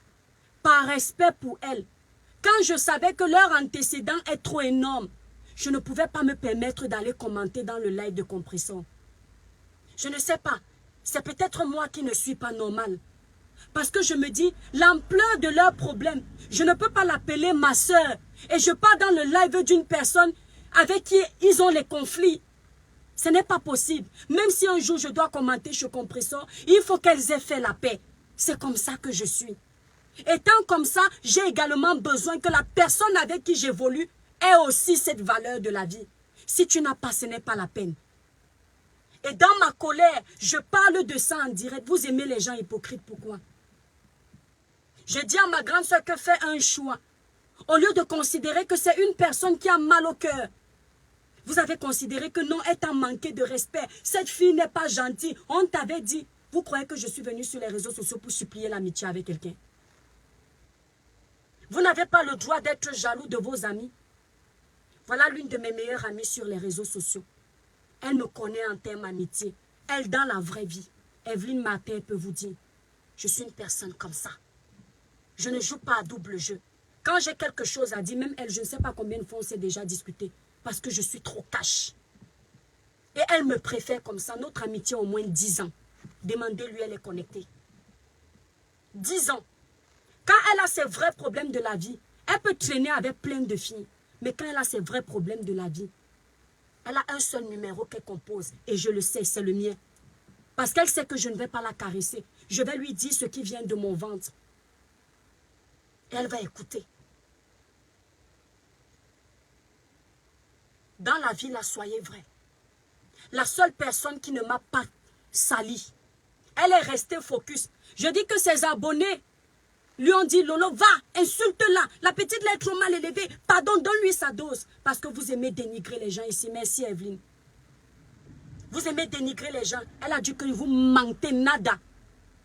par respect pour elle, quand je savais que leur antécédent est trop énorme, je ne pouvais pas me permettre d'aller commenter dans le live de Compressor. Je ne sais pas, c'est peut-être moi qui ne suis pas normale. Parce que je me dis, l'ampleur de leur problème, je ne peux pas l'appeler ma soeur. Et je pars dans le live d'une personne avec qui ils ont les conflits. Ce n'est pas possible. Même si un jour je dois commenter chez Compressor, il faut qu'elles aient fait la paix. C'est comme ça que je suis. Étant comme ça, j'ai également besoin que la personne avec qui j'évolue ait aussi cette valeur de la vie. Si tu n'as pas, ce n'est pas la peine. Et dans ma colère, je parle de ça en direct. Vous aimez les gens hypocrites, pourquoi? Je dis à ma grande soeur que fait un choix. Au lieu de considérer que c'est une personne qui a mal au cœur. Vous avez considéré que non, étant manqué de respect, cette fille n'est pas gentille. On t'avait dit. Vous croyez que je suis venue sur les réseaux sociaux pour supplier l'amitié avec quelqu'un? Vous n'avez pas le droit d'être jaloux de vos amis. Voilà l'une de mes meilleures amies sur les réseaux sociaux. Elle me connaît en termes d'amitié. Elle, dans la vraie vie, Evelyne Martin peut vous dire, je suis une personne comme ça. Je ne joue pas à double jeu. Quand j'ai quelque chose à dire, même elle, je ne sais pas combien de fois on s'est déjà discuté, parce que je suis trop cash. Et elle me préfère comme ça. Notre amitié a au moins 10 ans. Demandez-lui, elle est connectée. 10 ans. Quand elle a ses vrais problèmes de la vie, elle peut traîner avec plein de filles. Mais quand elle a ses vrais problèmes de la vie, elle a un seul numéro qu'elle compose. Et je le sais, c'est le mien. Parce qu'elle sait que je ne vais pas la caresser. Je vais lui dire ce qui vient de mon ventre. Et elle va écouter. Dans la vie, là, soyez vrai. La seule personne qui ne m'a pas sali, elle est restée focus. Je dis que ses abonnés lui ont dit, Lolo, va, insulte-la. La petite là est trop mal élevée. Pardon, donne-lui sa dose. Parce que vous aimez dénigrer les gens ici. Merci, Evelyne. Vous aimez dénigrer les gens. Elle a dit que vous mentez nada.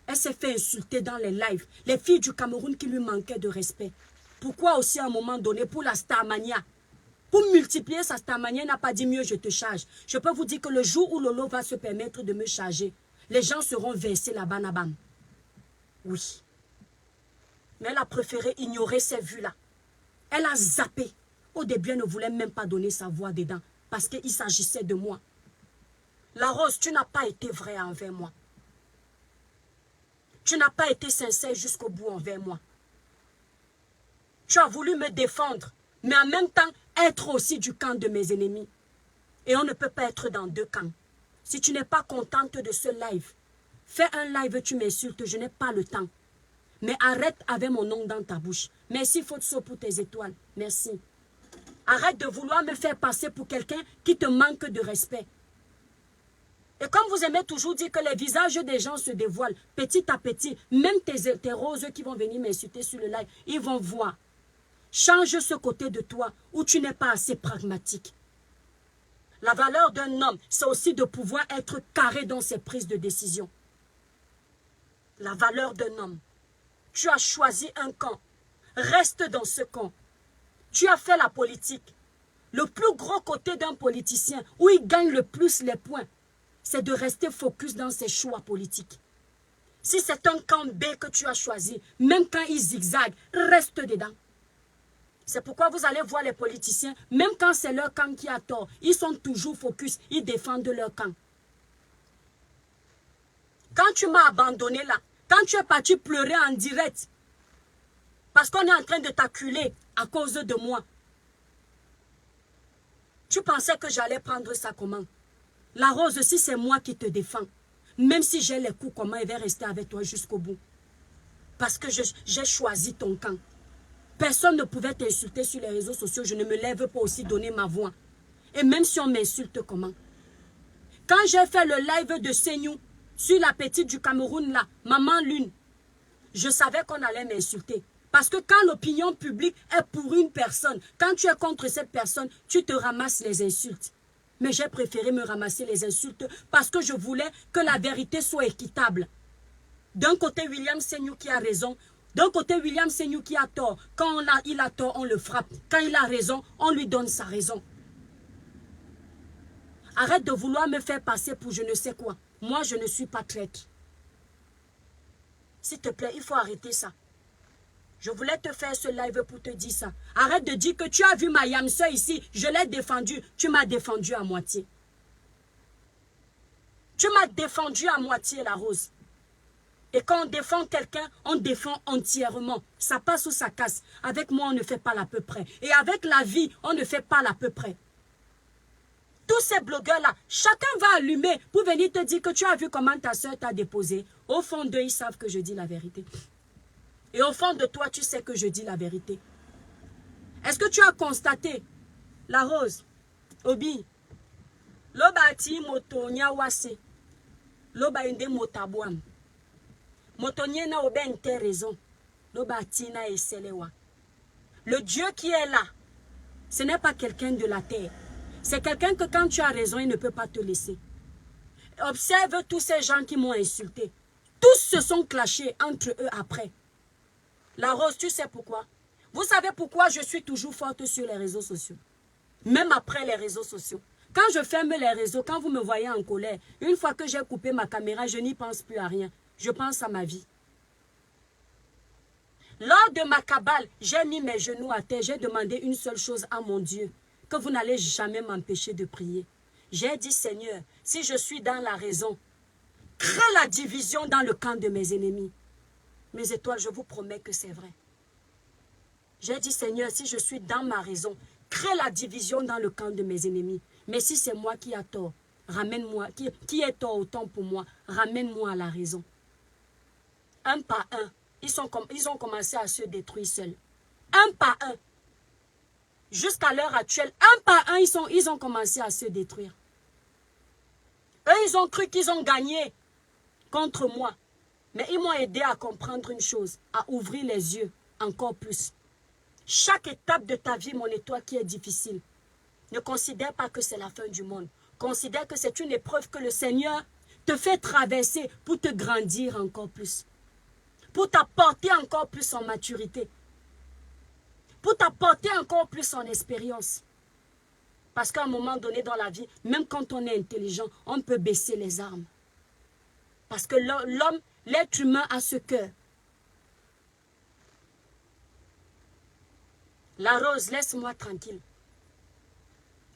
Elle s'est fait insulter dans les lives. Les filles du Cameroun qui lui manquaient de respect. Pourquoi aussi à un moment donné, pour la Starmania, pour multiplier sa Starmania, elle n'a pas dit mieux, je te charge. Je peux vous dire que le jour où Lolo va se permettre de me charger, les gens seront versés là-bas, là-bas. Oui. Mais elle a préféré ignorer ces vues-là. Elle a zappé. Au début, elle ne voulait même pas donner sa voix dedans. Parce qu'il s'agissait de moi. La Rose, tu n'as pas été vraie envers moi. Tu n'as pas été sincère jusqu'au bout envers moi. Tu as voulu me défendre, mais en même temps, être aussi du camp de mes ennemis. Et on ne peut pas être dans deux camps. Si tu n'es pas contente de ce live, fais un live, tu m'insultes, je n'ai pas le temps. Mais arrête avec mon nom dans ta bouche. Merci Fotso pour tes étoiles. Merci. Arrête de vouloir me faire passer pour quelqu'un qui te manque de respect. Et comme vous aimez toujours dire que les visages des gens se dévoilent petit à petit, même tes roses qui vont venir m'insulter sur le live, ils vont voir. Change ce côté de toi où tu n'es pas assez pragmatique. La valeur d'un homme, c'est aussi de pouvoir être carré dans ses prises de décision. La valeur d'un homme. Tu as choisi un camp. Reste dans ce camp. Tu as fait la politique. Le plus gros côté d'un politicien, où il gagne le plus les points, c'est de rester focus dans ses choix politiques. Si c'est un camp B que tu as choisi, même quand ils zigzaguent, reste dedans. C'est pourquoi vous allez voir les politiciens, même quand c'est leur camp qui a tort, ils sont toujours focus, ils défendent leur camp. Quand tu m'as abandonné là, quand tu es parti pleurer en direct, parce qu'on est en train de t'acculer à cause de moi, tu pensais que j'allais prendre ça comment? La Rose, si c'est moi qui te défends, même si j'ai les coups, comment elle va rester avec toi jusqu'au bout? Parce que j'ai choisi ton camp. Personne ne pouvait t'insulter sur les réseaux sociaux, je ne me lève pas aussi donner ma voix. Et même si on m'insulte, comment? Quand j'ai fait le live de Seignou, sur la petite du Cameroun là, Maman Lune, je savais qu'on allait m'insulter. Parce que quand l'opinion publique est pour une personne, quand tu es contre cette personne, tu te ramasses les insultes. Mais j'ai préféré me ramasser les insultes parce que je voulais que la vérité soit équitable. D'un côté, William Senior qui a raison. D'un côté, William Senior qui a tort. Quand il a tort, on le frappe. Quand il a raison, on lui donne sa raison. Arrête de vouloir me faire passer pour je ne sais quoi. Moi, je ne suis pas traître. S'il te plaît, il faut arrêter ça. Je voulais te faire ce live pour te dire ça. Arrête de dire que tu as vu ma yamseur ici. Je l'ai défendu. Tu m'as défendu à moitié. Tu m'as défendu à moitié, la Rose. Et quand on défend quelqu'un, on défend entièrement. Ça passe ou ça casse. Avec moi, on ne fait pas l'à peu près. Et avec la vie, on ne fait pas l'à peu près. Tous ces blogueurs-là, chacun va allumer pour venir te dire que tu as vu comment ta soeur t'a déposé. Au fond d'eux, ils savent que je dis la vérité. Et au fond de toi, tu sais que je dis la vérité. Est-ce que tu as constaté, la Rose, Obi, loba ti moto nyawase, loba inde motabouam. Moto nye na oben te raison, loba ti na eselewa. Le Dieu qui est là, ce n'est pas quelqu'un de la terre. C'est quelqu'un que quand tu as raison, il ne peut pas te laisser. Observe tous ces gens qui m'ont insulté. Tous se sont clashés entre eux après. La Rose, tu sais pourquoi? Vous savez pourquoi je suis toujours forte sur les réseaux sociaux? Même après les réseaux sociaux. Quand je ferme les réseaux, quand vous me voyez en colère, une fois que j'ai coupé ma caméra, je n'y pense plus à rien. Je pense à ma vie. Lors de ma cabale, j'ai mis mes genoux à terre. J'ai demandé une seule chose à mon Dieu. Que vous n'allez jamais m'empêcher de prier. J'ai dit, Seigneur, si je suis dans la raison, crée la division dans le camp de mes ennemis. Mes étoiles, je vous promets que c'est vrai. J'ai dit, Seigneur, si je suis dans ma raison, crée la division dans le camp de mes ennemis. Mais si c'est moi qui ai tort, ramène-moi, qui est tort autant pour moi, ramène-moi à la raison. Un par un, ils ont commencé à se détruire seuls. Un par un. Jusqu'à l'heure actuelle, un par un, ils ont commencé à se détruire. Eux, ils ont cru qu'ils ont gagné contre moi. Mais ils m'ont aidé à comprendre une chose, à ouvrir les yeux encore plus. Chaque étape de ta vie, mon étoile, qui est difficile, ne considère pas que c'est la fin du monde. Considère que c'est une épreuve que le Seigneur te fait traverser pour te grandir encore plus. Pour t'apporter encore plus en maturité. Pour t'apporter encore plus en expérience. Parce qu'à un moment donné dans la vie, même quand on est intelligent, on peut baisser les armes. Parce que l'homme, l'être humain a ce cœur. La Rose, laisse-moi tranquille.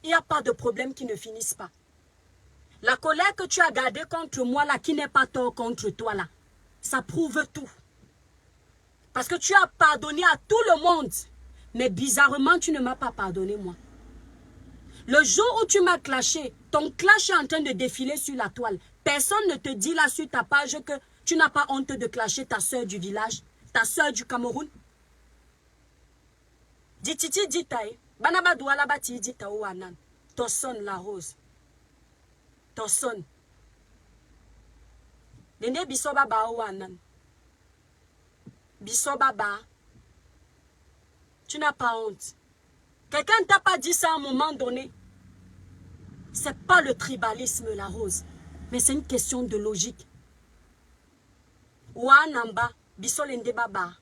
Il n'y a pas de problème qui ne finisse pas. La colère que tu as gardée contre moi, là, qui n'est pas tort contre toi, là, ça prouve tout. Parce que tu as pardonné à tout le monde. Mais bizarrement, tu ne m'as pas pardonné, moi. Le jour où tu m'as clashé, ton clash est en train de défiler sur la toile. Personne ne te dit là sur ta page que tu n'as pas honte de clasher ta soeur du village, ta soeur du Cameroun. Dititi ditaï, banaba douala bati dita ouanan. Ton son la Rose. Ton son. Nene bisoba ba ouanan. Bisoba ba. Tu n'as pas honte. Quelqu'un ne t'a pas dit ça à un moment donné. C'est pas le tribalisme, la Rose. Mais c'est une question de logique. Ouanamba, bisolende baba.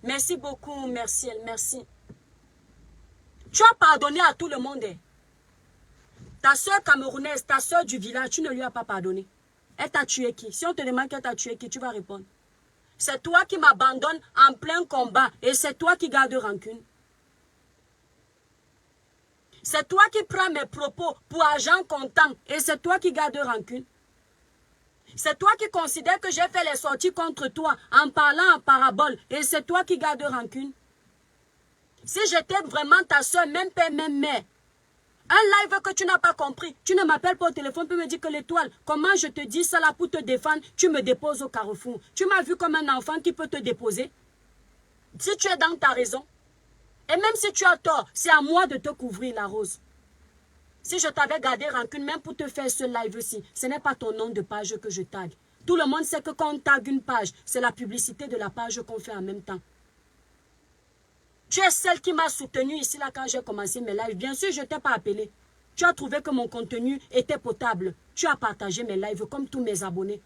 Merci beaucoup, merci, merci. Tu as pardonné à tout le monde. Ta soeur camerounaise, ta soeur du village, tu ne lui as pas pardonné. Elle t'a tué qui? Si on te demande qu'elle t'a tué qui, tu vas répondre. C'est toi qui m'abandonnes en plein combat et c'est toi qui gardes rancune. C'est toi qui prends mes propos pour argent comptant et c'est toi qui gardes rancune. C'est toi qui considères que j'ai fait les sorties contre toi en parlant en parabole et c'est toi qui gardes rancune. Si j'étais vraiment ta soeur, même père, même mère, un live que tu n'as pas compris, tu ne m'appelles pas au téléphone pour me dire que l'étoile, comment je te dis ça là pour te défendre, tu me déposes au carrefour. Tu m'as vu comme un enfant qui peut te déposer. Si tu es dans ta raison, et même si tu as tort, c'est à moi de te couvrir, la Rose. Si je t'avais gardé rancune, même pour te faire ce live-ci, ce n'est pas ton nom de page que je tague. Tout le monde sait que quand on tag une page, c'est la publicité de la page qu'on fait en même temps. Tu es celle qui m'a soutenue ici là quand j'ai commencé mes lives. Bien sûr, je ne t'ai pas appelé. Tu as trouvé que mon contenu était potable. Tu as partagé mes lives comme tous mes abonnés.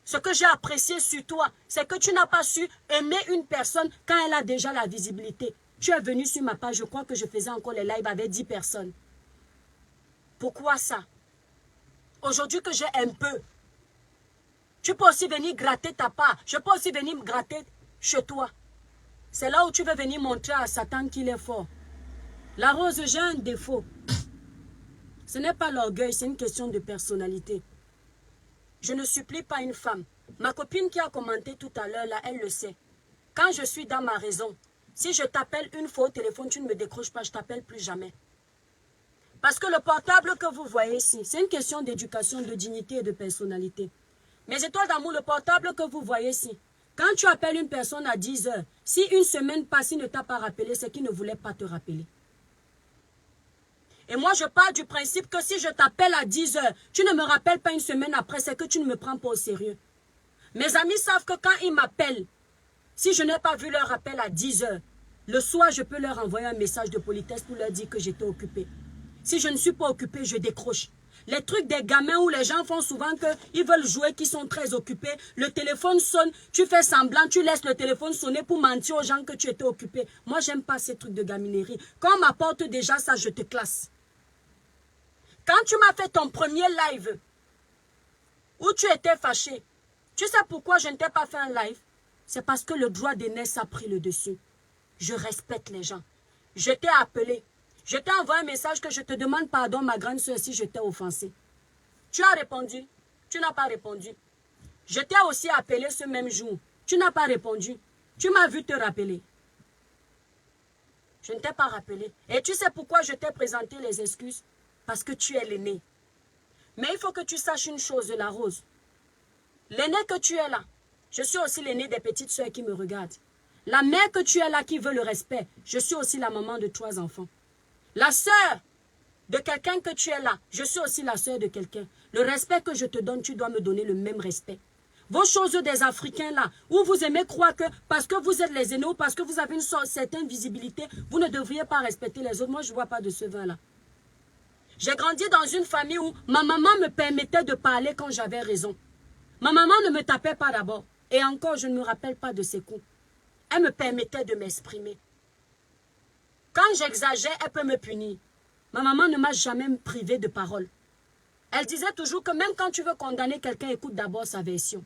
Ce que j'ai apprécié sur toi, c'est que tu n'as pas su aimer une personne quand elle a déjà la visibilité. Tu es venu sur ma page, je crois que je faisais encore les lives avec 10 personnes. Pourquoi ça? Aujourd'hui que j'ai un peu, tu peux aussi venir gratter ta part. Je peux aussi venir me gratter chez toi. C'est là où tu veux venir montrer à Satan qu'il est fort. La Rose, j'ai un défaut. Ce n'est pas l'orgueil, c'est une question de personnalité. Je ne supplie pas une femme. Ma copine qui a commenté tout à l'heure, là, elle le sait. Quand je suis dans ma raison, si je t'appelle une fois au téléphone, tu ne me décroches pas, je ne t'appelle plus jamais. Parce que le portable que vous voyez ici, c'est une question d'éducation, de dignité et de personnalité. Mes étoiles d'amour, le portable que vous voyez ici, quand tu appelles une personne à 10 heures, si une semaine passe, il ne t'a pas rappelé, c'est qu'il ne voulait pas te rappeler. Et moi, je pars du principe que si je t'appelle à 10 heures, tu ne me rappelles pas une semaine après, c'est que tu ne me prends pas au sérieux. Mes amis savent que quand ils m'appellent, si je n'ai pas vu leur appel à 10 heures, le soir, je peux leur envoyer un message de politesse pour leur dire que j'étais occupée. Si je ne suis pas occupée, je décroche. Les trucs des gamins où les gens font souvent qu'ils veulent jouer, qu'ils sont très occupés. Le téléphone sonne, tu fais semblant, tu laisses le téléphone sonner pour mentir aux gens que tu étais occupé. Moi, j'aime pas ces trucs de gaminerie. Quand on m'apporte déjà ça, je te classe. Quand tu m'as fait ton premier live, où tu étais fâché, tu sais pourquoi je ne t'ai pas fait un live? C'est parce que le droit d'aînesse a pris le dessus. Je respecte les gens. Je t'ai appelé. Je t'ai envoyé un message que je te demande pardon, ma grande soeur, si je t'ai offensé. Tu as répondu. Tu n'as pas répondu. Je t'ai aussi appelé ce même jour. Tu n'as pas répondu. Tu m'as vu te rappeler. Je ne t'ai pas rappelé. Et tu sais pourquoi je t'ai présenté les excuses? Parce que tu es l'aîné. Mais il faut que tu saches une chose, la Rose. L'aîné que tu es là, je suis aussi l'aîné des petites soeurs qui me regardent. La mère que tu es là qui veut le respect, je suis aussi la maman de 3 enfants. La sœur de quelqu'un que tu es là, je suis aussi la sœur de quelqu'un. Le respect que je te donne, tu dois me donner le même respect. Vos choses des Africains là, où vous aimez croire que parce que vous êtes les aînés ou parce que vous avez une certaine visibilité, vous ne devriez pas respecter les autres. Moi, je ne vois pas de ce vin là. J'ai grandi dans une famille où ma maman me permettait de parler quand j'avais raison. Ma maman ne me tapait pas d'abord. Et encore, je ne me rappelle pas de ses coups. Elle me permettait de m'exprimer. Quand j'exagère, elle peut me punir. Ma maman ne m'a jamais privé de parole. Elle disait toujours que même quand tu veux condamner quelqu'un, écoute d'abord sa version.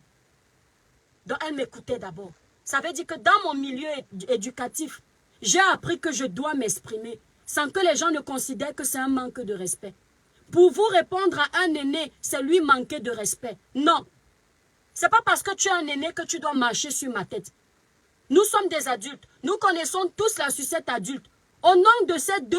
Donc elle m'écoutait d'abord. Ça veut dire que dans mon milieu éducatif, j'ai appris que je dois m'exprimer sans que les gens ne considèrent que c'est un manque de respect. Pour vous répondre à un aîné, c'est lui manquer de respect. Non. Ce n'est pas parce que tu es un aîné que tu dois marcher sur ma tête. Nous sommes des adultes. Nous connaissons tous la sucette adulte. Au nom de ces 2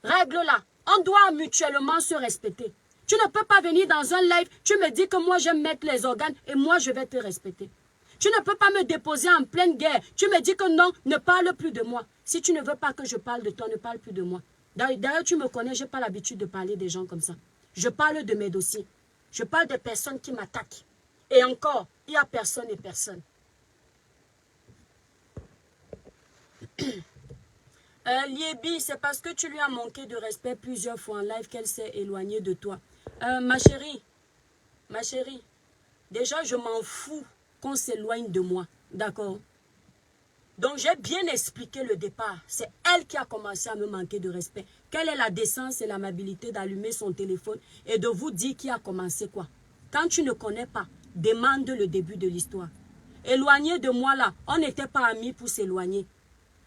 règles-là, on doit mutuellement se respecter. Tu ne peux pas venir dans un live, tu me dis que moi j'aime mettre les organes et moi je vais te respecter. Tu ne peux pas me déposer en pleine guerre. Tu me dis que non, ne parle plus de moi. Si tu ne veux pas que je parle de toi, ne parle plus de moi. D'ailleurs, tu me connais, je n'ai pas l'habitude de parler des gens comme ça. Je parle de mes dossiers. Je parle des personnes qui m'attaquent. Et encore, il n'y a personne et personne. Liebi, c'est parce que tu lui as manqué de respect plusieurs fois en live qu'elle s'est éloignée de toi. Ma chérie, déjà je m'en fous qu'on s'éloigne de moi, d'accord? Donc j'ai bien expliqué le départ. C'est elle qui a commencé à me manquer de respect. Quelle est la décence et l'amabilité d'allumer son téléphone et de vous dire qui a commencé quoi? Quand tu ne connais pas, demande le début de l'histoire. Éloignée de moi là, on n'était pas amis pour s'éloigner.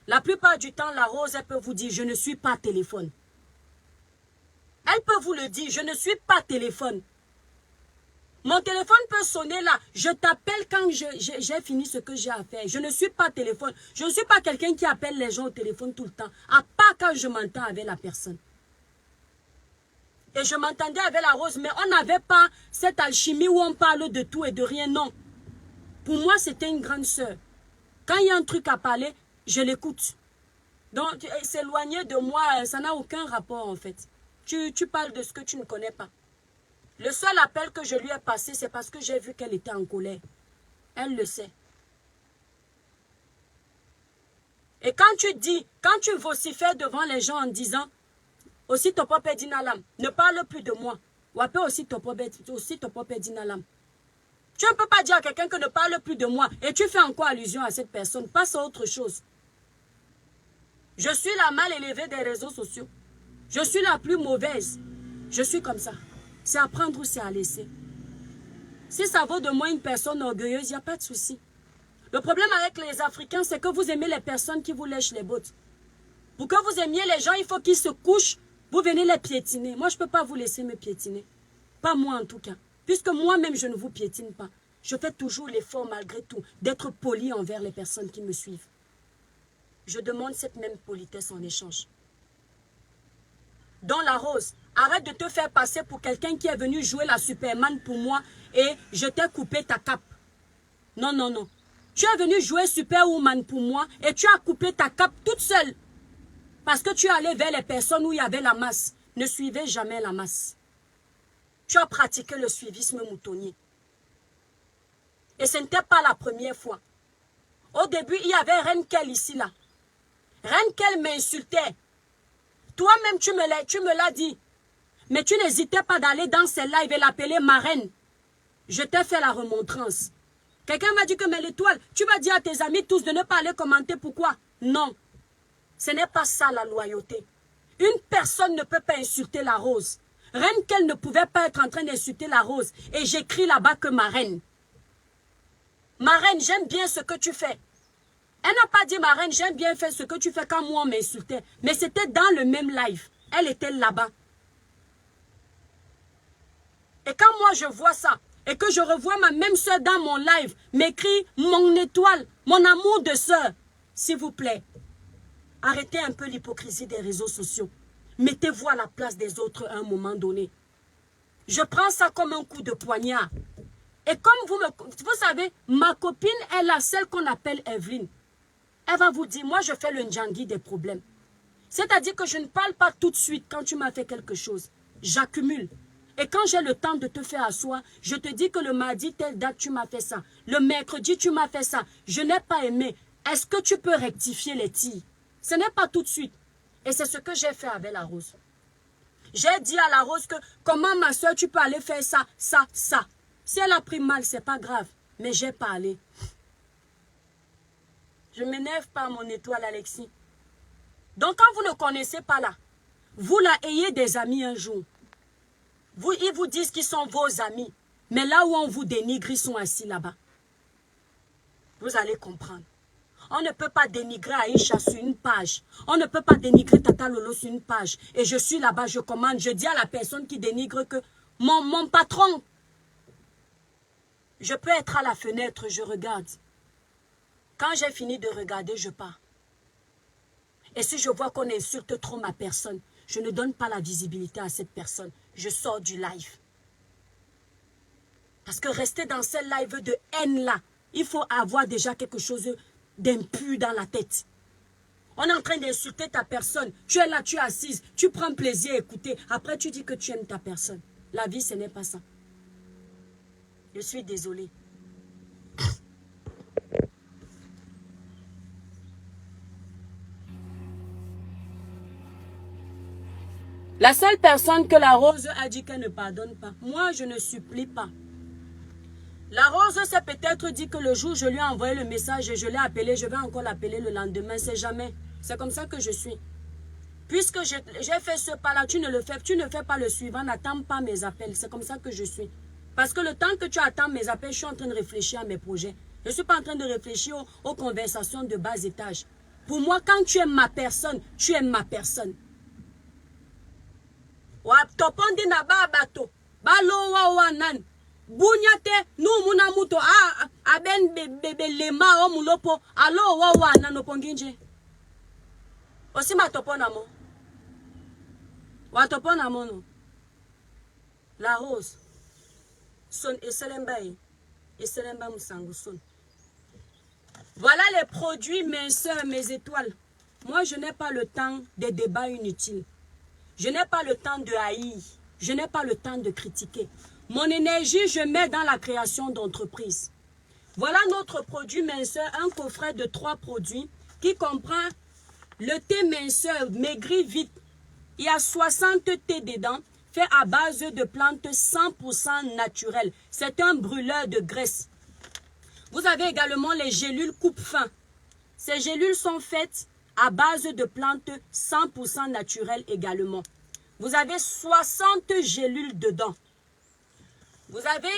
La plupart du temps, la Rose, elle peut vous dire, je ne suis pas téléphone. Elle peut vous le dire, je ne suis pas téléphone. Mon téléphone peut sonner là. Je t'appelle quand j'ai fini ce que j'ai à faire. Je ne suis pas téléphone. Je ne suis pas quelqu'un qui appelle les gens au téléphone tout le temps. À part quand je m'entends avec la personne. Et je m'entendais avec la Rose, mais on n'avait pas cette alchimie où on parle de tout et de rien, non. Pour moi, c'était une grande sœur. Quand il y a un truc à parler, je l'écoute. Donc, s'éloigner de moi, ça n'a aucun rapport en fait. Tu parles de ce que tu ne connais pas. Le seul appel que je lui ai passé, c'est parce que j'ai vu qu'elle était en colère. Elle le sait. Et quand tu vocifères devant les gens en disant, aussi ton papa dinalam, ne parle plus de moi. Ou après aussi ton papa dinalam. Tu ne peux pas dire à quelqu'un que ne parle plus de moi et tu fais encore allusion à cette personne. Passe à autre chose. Je suis la mal élevée des réseaux sociaux. Je suis la plus mauvaise. Je suis comme ça. C'est à prendre ou c'est à laisser. Si ça vaut de moi une personne orgueilleuse, il n'y a pas de souci. Le problème avec les Africains, c'est que vous aimez les personnes qui vous lèchent les bottes. Pour que vous aimiez les gens, il faut qu'ils se couchent. Vous venez les piétiner. Moi, je ne peux pas vous laisser me piétiner. Pas moi en tout cas. Puisque moi-même, je ne vous piétine pas. Je fais toujours l'effort malgré tout d'être poli envers les personnes qui me suivent. Je demande cette même politesse en échange. Dans la rose, arrête de te faire passer pour quelqu'un qui est venu jouer la Superman pour moi et je t'ai coupé ta cape. Non, non, non. Tu es venu jouer Superwoman pour moi et tu as coupé ta cape toute seule. Parce que tu es allé vers les personnes où il y avait la masse. Ne suivez jamais la masse. Tu as pratiqué le suivisme moutonnier. Et ce n'était pas la première fois. Au début, il y avait Renkel ici, là. Renkel m'insultait. Toi-même, tu me l'as dit. Mais tu n'hésitais pas d'aller dans ces lives et l'appeler ma reine. Je t'ai fait la remontrance. Quelqu'un m'a dit que, mais l'étoile, tu vas dire à tes amis tous de ne pas aller commenter. Pourquoi? Non. Ce n'est pas ça la loyauté. Une personne ne peut pas insulter la rose. Renkel ne pouvait pas être en train d'insulter la rose. Et j'écris là-bas que ma reine. Ma reine, j'aime bien ce que tu fais. Elle n'a pas dit, ma reine, j'aime bien faire ce que tu fais quand moi on m'insultait. Mais c'était dans le même live. Elle était là-bas. Et quand moi je vois ça, et que je revois ma même soeur dans mon live, m'écrit mon étoile, mon amour de soeur, s'il vous plaît, arrêtez un peu l'hypocrisie des réseaux sociaux. Mettez-vous à la place des autres à un moment donné. Je prends ça comme un coup de poignard. Et comme vous savez, ma copine est la celle qu'on appelle Evelyne. Elle va vous dire, moi je fais le njangui des problèmes. C'est-à-dire que je ne parle pas tout de suite quand tu m'as fait quelque chose. J'accumule. Et quand j'ai le temps de te faire asseoir, je te dis que le mardi, telle date, tu m'as fait ça. Le mercredi, tu m'as fait ça. Je n'ai pas aimé. Est-ce que tu peux rectifier les tirs? Ce n'est pas tout de suite. Et c'est ce que j'ai fait avec la rose. J'ai dit à la rose que, comment ma soeur, tu peux aller faire ça, ça, ça. Si elle a pris mal, c'est pas grave. Mais j'ai parlé. Je ne m'énerve pas, mon étoile, Alexis. Donc, quand vous ne connaissez pas là, vous là, ayez des amis un jour. Ils vous disent qu'ils sont vos amis. Mais là où on vous dénigre, ils sont assis là-bas. Vous allez comprendre. On ne peut pas dénigrer Aïcha sur une page. On ne peut pas dénigrer Tata Lolo sur une page. Et je suis là-bas, je commande. Je dis à la personne qui dénigre que mon patron, je peux être à la fenêtre, je regarde. Quand j'ai fini de regarder, je pars. Et si je vois qu'on insulte trop ma personne, je ne donne pas la visibilité à cette personne. Je sors du live. Parce que rester dans ce live de haine-là, il faut avoir déjà quelque chose d'impur dans la tête. On est en train d'insulter ta personne. Tu es là, tu es assise, tu prends plaisir à écouter. Après, tu dis que tu aimes ta personne. La vie, ce n'est pas ça. Je suis désolée. La seule personne que la rose a dit qu'elle ne pardonne pas. Moi, je ne supplie pas. La rose s'est peut-être dit que le jour où je lui ai envoyé le message et je l'ai appelé, je vais encore l'appeler le lendemain. C'est jamais. C'est comme ça que je suis. Puisque j'ai fait ce pas-là, tu ne fais pas le suivant, n'attends pas mes appels. C'est comme ça que je suis. Parce que le temps que tu attends mes appels, je suis en train de réfléchir à mes projets. Je ne suis pas en train de réfléchir aux conversations de bas étage. Pour moi, quand tu aimes ma personne, tu aimes ma personne. Topondi na babato balo wa nan bunyate nu muna muto aben bebe lema o mulopo alo wa nan oponginje osima topona mo wa topona mo no la rose son eselemba musangu son. Voilà les produits minceurs, mes étoiles. Moi je n'ai pas le temps des débats inutiles. Je n'ai pas le temps de haïr. Je n'ai pas le temps de critiquer. Mon énergie, je mets dans la création d'entreprises. Voilà notre produit minceur, un coffret de 3 produits qui comprend le thé minceur maigri vite. Il y a 60 thés dedans, fait à base de plantes 100% naturelles. C'est un brûleur de graisse. Vous avez également les gélules coupe-faim. Ces gélules sont faites à base de plantes 100% naturelles également. Vous avez 60 gélules dedans. Vous avez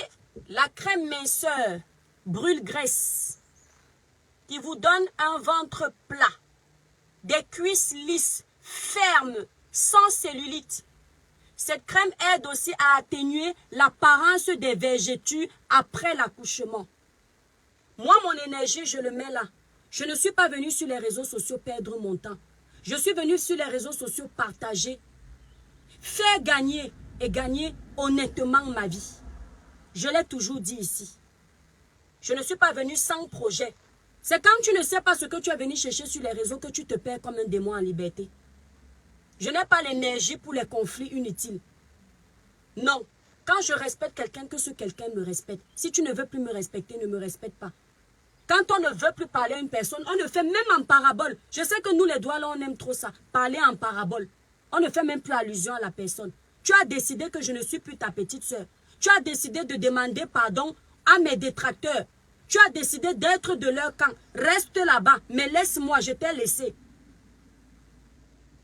la crème minceur brûle-graisse qui vous donne un ventre plat, des cuisses lisses, fermes, sans cellulite. Cette crème aide aussi à atténuer l'apparence des vergetures après l'accouchement. Moi, mon énergie, je le mets là. Je ne suis pas venue sur les réseaux sociaux perdre mon temps. Je suis venue sur les réseaux sociaux partager, faire gagner et gagner honnêtement ma vie. Je l'ai toujours dit ici. Je ne suis pas venue sans projet. C'est quand tu ne sais pas ce que tu es venu chercher sur les réseaux que tu te perds comme un démon en liberté. Je n'ai pas l'énergie pour les conflits inutiles. Non. Quand je respecte quelqu'un, que ce quelqu'un me respecte. Si tu ne veux plus me respecter, ne me respecte pas. Quand on ne veut plus parler à une personne, on le fait même en parabole. Je sais que nous les doigts là, on aime trop ça. Parler en parabole. On ne fait même plus allusion à la personne. Tu as décidé que je ne suis plus ta petite soeur. Tu as décidé de demander pardon à mes détracteurs. Tu as décidé d'être de leur camp. Reste là-bas, mais laisse-moi, je t'ai laissé.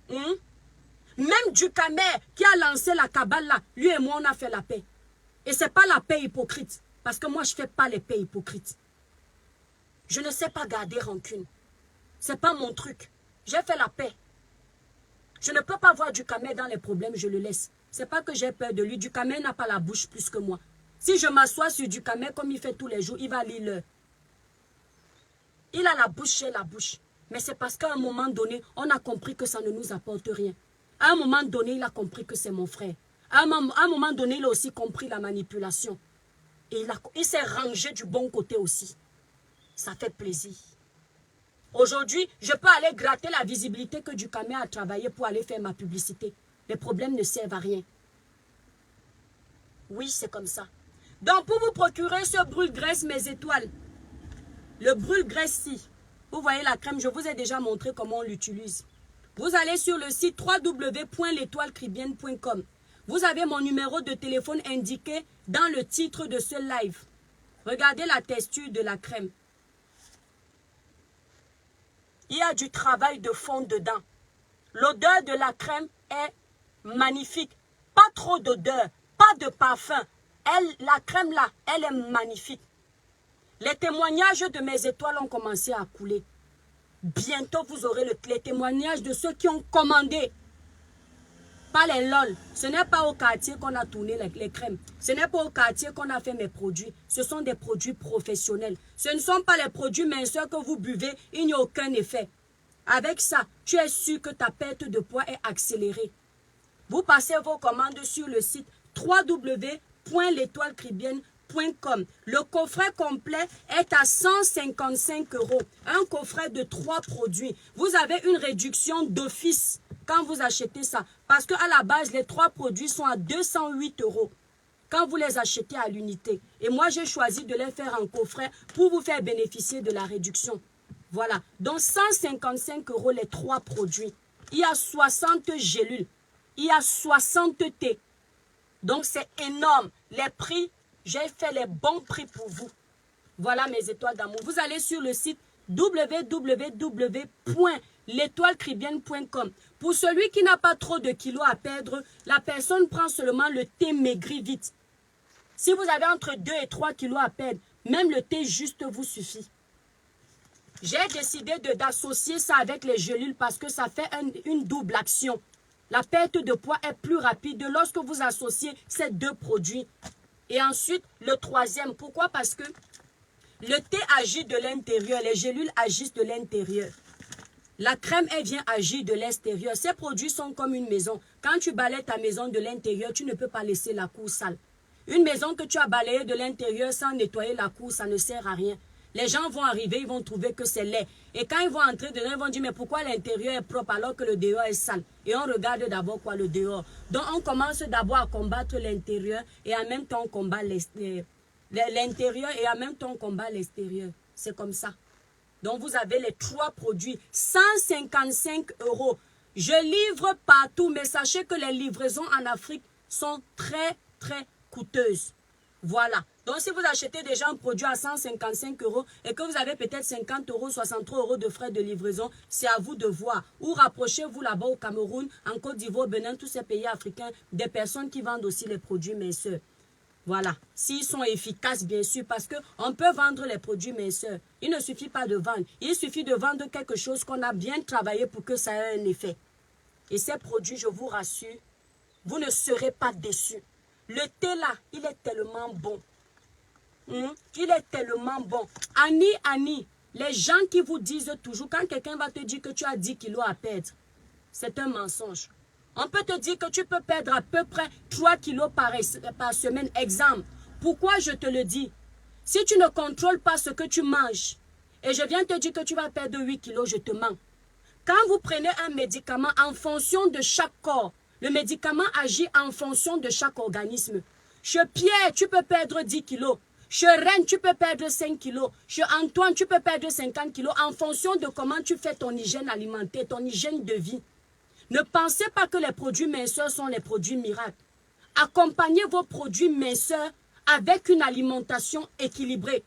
Même Ducamer qui a lancé la cabale là, lui et moi on a fait la paix. Et ce n'est pas la paix hypocrite. Parce que moi je ne fais pas les paix hypocrites. Je ne sais pas garder rancune. Ce n'est pas mon truc. J'ai fait la paix. Je ne peux pas voir Ducamer dans les problèmes, je le laisse. Ce n'est pas que j'ai peur de lui. Ducamer n'a pas la bouche plus que moi. Si je m'assois sur Ducamer comme il fait tous les jours, il va lire l'heure. Il a la bouche chez la bouche. Mais c'est parce qu'à un moment donné, on a compris que ça ne nous apporte rien. À un moment donné, il a compris que c'est mon frère. À un moment donné, il a aussi compris la manipulation. Et il s'est rangé du bon côté aussi. Ça fait plaisir. Aujourd'hui, je peux aller gratter la visibilité que Ducamer a travaillé pour aller faire ma publicité. Les problèmes ne servent à rien. Oui, c'est comme ça. Donc, pour vous procurer ce brûle-graisse, mes étoiles, le brûle-graisse-ci, vous voyez la crème, je vous ai déjà montré comment on l'utilise. Vous allez sur le site www.l'étoilecribienne.com. Vous avez mon numéro de téléphone indiqué dans le titre de ce live. Regardez la texture de la crème. Il y a du travail de fond dedans. L'odeur de la crème est magnifique. Pas trop d'odeur, pas de parfum. La crème là, elle est magnifique. Les témoignages de mes étoiles ont commencé à couler. Bientôt, vous aurez les témoignages de ceux qui ont commandé. Pas les lol. Ce n'est pas au quartier qu'on a tourné les crèmes. Ce n'est pas au quartier qu'on a fait mes produits. Ce sont des produits professionnels. Ce ne sont pas les produits minceurs que vous buvez. Il n'y a aucun effet. Avec ça, tu es sûr que ta perte de poids est accélérée. Vous passez vos commandes sur le site www.l'étoilecribienne.com. Le coffret complet est à 155 €. Un coffret de 3 produits. Vous avez une réduction d'office quand vous achetez ça. Parce qu'à la base, les 3 produits sont à 208 € quand vous les achetez à l'unité. Et moi, j'ai choisi de les faire en coffret pour vous faire bénéficier de la réduction. Voilà. Donc, 155 € les 3 produits. Il y a 60 gélules. Il y a 60 thés. Donc, c'est énorme. Les prix, j'ai fait les bons prix pour vous. Voilà mes étoiles d'amour. Vous allez sur le site www.l'étoilecribienne.com. Pour celui qui n'a pas trop de kilos à perdre, la personne prend seulement le thé maigri vite. Si vous avez entre 2 et 3 kilos à perdre, même le thé juste vous suffit. J'ai décidé d'associer ça avec les gélules parce que ça fait une double action. La perte de poids est plus rapide lorsque vous associez ces 2 produits. Et ensuite, le troisième. Pourquoi? Parce que le thé agit de l'intérieur, les gélules agissent de l'intérieur. La crème, elle vient agir de l'extérieur. Ces produits sont comme une maison. Quand tu balayes ta maison de l'intérieur, tu ne peux pas laisser la cour sale. Une maison que tu as balayée de l'intérieur sans nettoyer la cour, ça ne sert à rien. Les gens vont arriver, ils vont trouver que c'est laid. Et quand ils vont entrer dedans, ils vont dire, mais pourquoi l'intérieur est propre alors que le dehors est sale? Et on regarde d'abord quoi, le dehors. Donc on commence d'abord à combattre l'intérieur et en même temps on combat l'intérieur et en même temps on combat l'extérieur. C'est comme ça. Donc vous avez les 3 produits, 155 €. Je livre partout, mais sachez que les livraisons en Afrique sont très coûteuses. Voilà. Donc si vous achetez déjà un produit à 155 € et que vous avez peut-être 50 €, 63 € de frais de livraison, c'est à vous de voir. Ou rapprochez-vous là-bas au Cameroun, en Côte d'Ivoire, au Bénin, tous ces pays africains, des personnes qui vendent aussi les produits minceurs. Voilà. S'ils sont efficaces, bien sûr, parce qu'on peut vendre les produits minceurs. Il ne suffit pas de vendre. Il suffit de vendre quelque chose qu'on a bien travaillé pour que ça ait un effet. Et ces produits, je vous rassure, vous ne serez pas déçus. Le thé là, il est tellement bon. Il est tellement bon. Annie, les gens qui vous disent toujours, quand quelqu'un va te dire que tu as 10 kilos à perdre, c'est un mensonge. On peut te dire que tu peux perdre à peu près 3 kilos par semaine. Exemple. Pourquoi je te le dis? Si tu ne contrôles pas ce que tu manges, et je viens te dire que tu vas perdre 8 kilos, je te mens. Quand vous prenez un médicament en fonction de chaque corps, le médicament agit en fonction de chaque organisme. Chez Pierre, tu peux perdre 10 kilos. Chez Reine, tu peux perdre 5 kilos. Chez Antoine, tu peux perdre 50 kilos en fonction de comment tu fais ton hygiène alimentaire, ton hygiène de vie. Ne pensez pas que les produits minceurs sont les produits miracles. Accompagnez vos produits minceurs avec une alimentation équilibrée.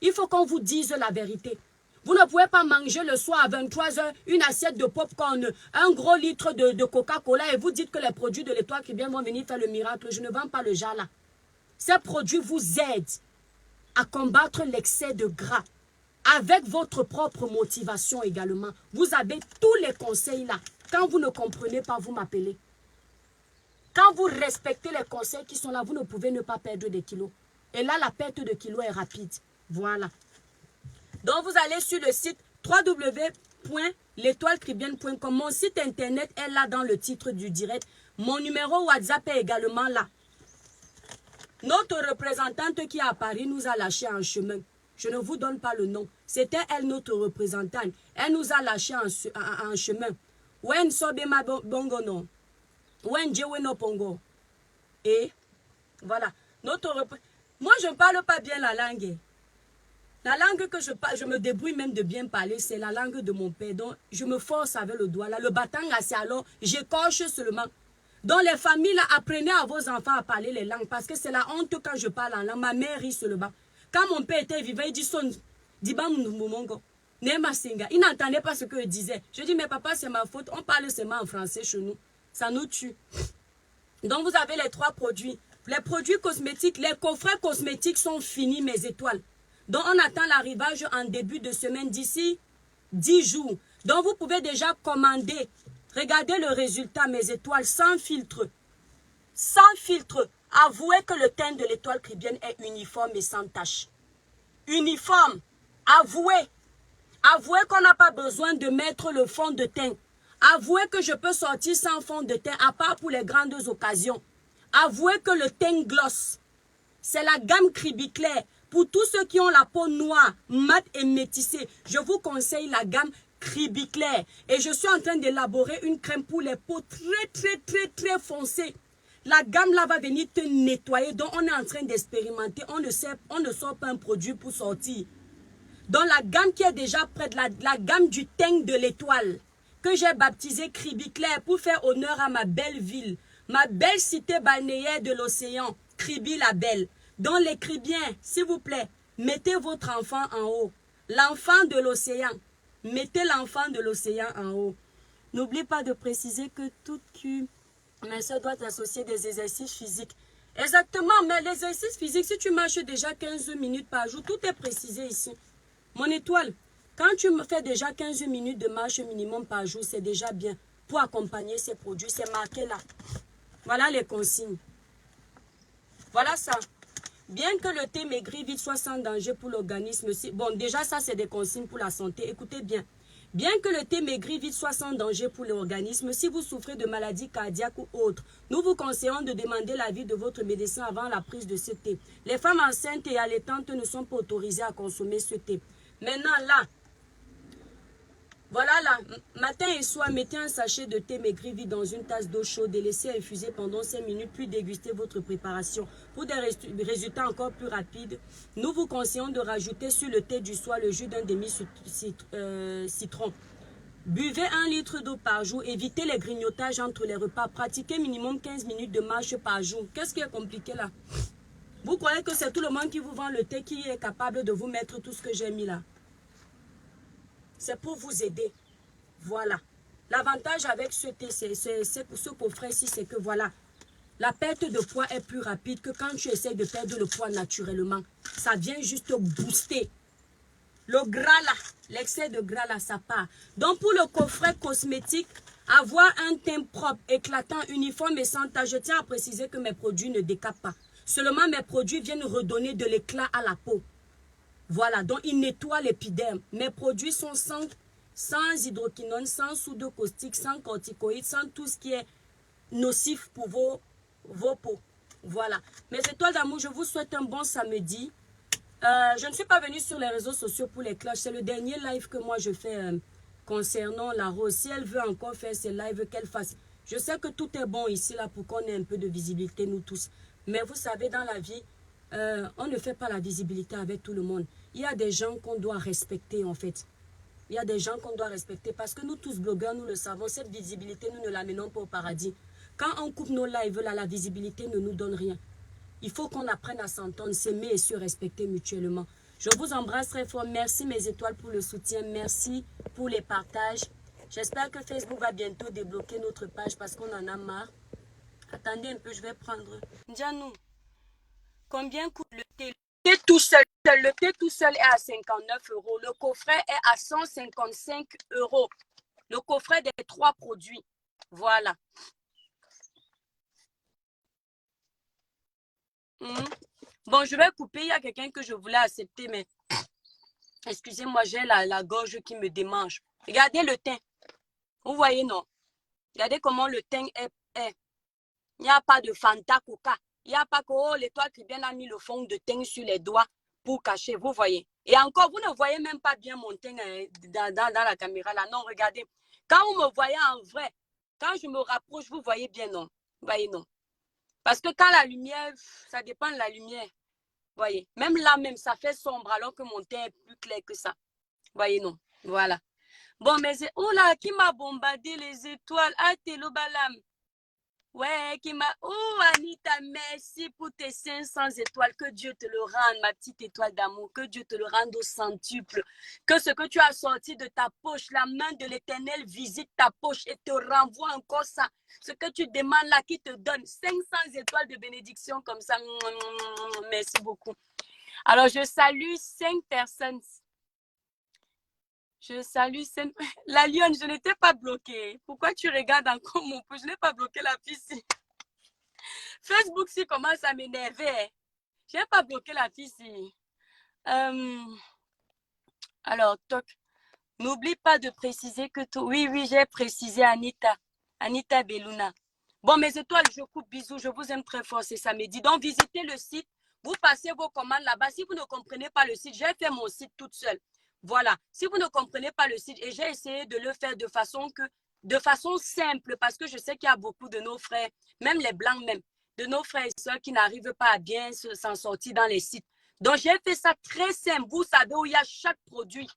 Il faut qu'on vous dise la vérité. Vous ne pouvez pas manger le soir à 23 h une assiette de popcorn, un gros litre de Coca-Cola et vous dites que les produits de l'Étoile Caribéenne vont venir faire le miracle. Je ne vends pas le genre là. Ces produits vous aident à combattre l'excès de gras avec votre propre motivation également. Vous avez tous les conseils là. Quand vous ne comprenez pas, vous m'appelez. Quand vous respectez les conseils qui sont là, vous ne pouvez ne pas perdre des kilos. Et là, la perte de kilos est rapide. Voilà. Donc, vous allez sur le site www.l'etoilecaribéenne.com. Mon site internet est là dans le titre du direct. Mon numéro WhatsApp est également là. Notre représentante qui est à Paris nous a lâchés en chemin. Je ne vous donne pas le nom. C'était elle, notre représentante. Elle nous a lâchés en chemin. Wen sobema bongo no. Wen jewe no pongo. Et voilà. Moi, je ne parle pas bien la langue. La langue que je parle, je me débrouille même de bien parler, c'est la langue de mon père. Donc, je me force avec le doigt. Là, le batanga, c'est alors, j'écorche seulement. Donc, les familles, là, apprenez à vos enfants à parler les langues. Parce que c'est la honte quand je parle en langue. Ma mère rit seulement. Quand mon père était vivant, il dit son, Diba Moumongo. Nema Singa. Il n'entendait pas ce que je disais. Je dis, mais papa, c'est ma faute. On parle seulement en français chez nous. Ça nous tue. Donc, vous avez les 3 produits. Les produits cosmétiques, les coffrets cosmétiques sont finis, mes étoiles. Donc, on attend l'arrivage en début de semaine d'ici 10 jours. Donc, vous pouvez déjà commander. Regardez le résultat, mes étoiles, sans filtre. Sans filtre. Avouez que le teint de l'Étoile Caribéenne est uniforme et sans tache. Uniforme. Avouez. Avouez qu'on n'a pas besoin de mettre le fond de teint. Avouez que je peux sortir sans fond de teint, à part pour les grandes occasions. Avouez que le teint gloss, c'est la gamme Cribiclair. Pour tous ceux qui ont la peau noire, mat et métissée, je vous conseille la gamme Cribiclair. Et je suis en train d'élaborer une crème pour les peaux très foncées. La gamme là va venir te nettoyer. Donc on est en train d'expérimenter. On ne sort pas un produit pour sortir. Donc la gamme qui est déjà prête, la gamme du teint de l'étoile, que j'ai baptisé Cribiclair pour faire honneur à ma belle ville, ma belle cité balnéaire de l'océan, Kribi la belle. Donc les Cribiens, s'il vous plaît, mettez votre enfant en haut. L'enfant de l'océan. Mettez l'enfant de l'océan en haut. N'oublie pas de préciser que toute minceur doit associer des exercices physiques. Exactement, mais l'exercice physique, si tu marches déjà 15 minutes par jour, tout est précisé ici. Mon étoile, quand tu me fais déjà 15 minutes de marche minimum par jour, c'est déjà bien. Pour accompagner ces produits, c'est marqué là. Voilà les consignes. Voilà ça. Bien que le thé maigri vite soit sans danger pour l'organisme, bon, déjà ça c'est des consignes pour la santé. Écoutez bien. Bien que le thé maigri vide soit sans danger pour l'organisme, si vous souffrez de maladies cardiaques ou autres, nous vous conseillons de demander l'avis de votre médecin avant la prise de ce thé. Les femmes enceintes et allaitantes ne sont pas autorisées à consommer ce thé. Maintenant, là, voilà là, matin et soir, mettez un sachet de thé maigri vide dans une tasse d'eau chaude et laissez infuser pendant 5 minutes, puis dégustez votre préparation. Pour des résultats encore plus rapides, nous vous conseillons de rajouter sur le thé du soir le jus d'un demi-citron. Buvez 1 litre d'eau par jour, évitez les grignotages entre les repas, pratiquez minimum 15 minutes de marche par jour. Qu'est-ce qui est compliqué là? Vous croyez que c'est tout le monde qui vous vend le thé qui est capable de vous mettre tout ce que j'ai mis là? C'est pour vous aider. Voilà. L'avantage avec ce thé, ce coffret-ci, c'est que voilà, la perte de poids est plus rapide que quand tu essaies de perdre le poids naturellement. Ça vient juste booster. Le gras là, l'excès de gras là, ça part. Donc pour le coffret cosmétique, avoir un teint propre, éclatant, uniforme et sans tache, je tiens à préciser que mes produits ne décapent pas. Seulement mes produits viennent redonner de l'éclat à la peau. Voilà, donc ils nettoient l'épiderme. Mes produits sont sans hydroquinone, sans soude caustique, sans corticoïdes, sans tout ce qui est nocif pour vos peaux. Voilà. Mes étoiles d'amour, je vous souhaite un bon samedi. Je ne suis pas venue sur les réseaux sociaux pour les clashs. C'est le dernier live que moi je fais concernant la rose. Si elle veut encore faire ses lives, qu'elle fasse. Je sais que tout est bon ici là pour qu'on ait un peu de visibilité, nous tous. Mais vous savez, dans la vie, on ne fait pas la visibilité avec tout le monde. Il y a des gens qu'on doit respecter en fait. Il y a des gens qu'on doit respecter parce que nous tous blogueurs, nous le savons, cette visibilité, nous ne l'amenons pas au paradis. Quand on coupe nos lives, là, la visibilité ne nous donne rien. Il faut qu'on apprenne à s'entendre, s'aimer et se respecter mutuellement. Je vous embrasse très fort. Merci mes étoiles pour le soutien. Merci pour les partages. J'espère que Facebook va bientôt débloquer notre page parce qu'on en a marre. Attendez un peu, je vais prendre. Ndianou, combien coûte le thé? Le thé tout seul est à 59 €. Le coffret est à 155 €. Le coffret des 3 produits. Voilà. Bon, je vais couper. Il y a quelqu'un que je voulais accepter, mais excusez-moi, j'ai la gorge qui me démange. Regardez le teint. Vous voyez, non? Regardez comment le teint est. Il n'y a pas de Fanta Coca. Il n'y a pas que oh, l'étoile qui bien a mis le fond de teint sur les doigts pour cacher. Vous voyez? Et encore, vous ne voyez même pas bien mon teint dans la caméra là. Non, regardez. Quand vous me voyez en vrai, quand je me rapproche, vous voyez bien, non? Vous voyez, non? Parce que quand la lumière, ça dépend de la lumière. Voyez, même là même, ça fait sombre alors que mon teint est plus clair que ça. Voyez, non. Voilà. Bon, mais oh là, qui m'a bombardé les étoiles? Ah, Télo Balam. Ouais, qui m'a... Oh, Anita, merci pour tes 500 étoiles. Que Dieu te le rende, ma petite étoile d'amour. Que Dieu te le rende au centuple. Que ce que tu as sorti de ta poche, la main de l'Éternel visite ta poche et te renvoie encore ça. Ce que tu demandes là, qui te donne 500 étoiles de bénédiction comme ça. Merci beaucoup. Alors, je salue 5 personnes. Je salue la lionne, je n'étais pas bloquée. Pourquoi tu regardes encore mon pouce? Je n'ai pas bloqué la fille ici. Facebook, si commence à m'énerver. Je n'ai pas bloqué la fille ici. Alors, toc. N'oublie pas de préciser que tout. Oui, j'ai précisé Anita. Anita Beluna. Bon, mes étoiles, je coupe bisous. Je vous aime très fort, c'est samedi. Donc, visitez le site. Vous passez vos commandes là-bas. Si vous ne comprenez pas le site, j'ai fait mon site toute seule. Voilà. Si vous ne comprenez pas le site, et j'ai essayé de le faire de façon simple, parce que je sais qu'il y a beaucoup de nos frères, même les blancs même, de nos frères et sœurs qui n'arrivent pas à bien s'en sortir dans les sites. Donc, j'ai fait ça très simple. Vous savez où il y a chaque produit.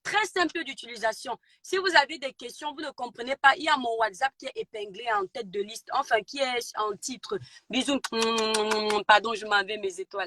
Très simple d'utilisation. Si vous avez des questions, vous ne comprenez pas, il y a mon WhatsApp qui est épinglé en tête de liste, enfin qui est en titre. Bisous. Pardon, je m'en vais mes étoiles.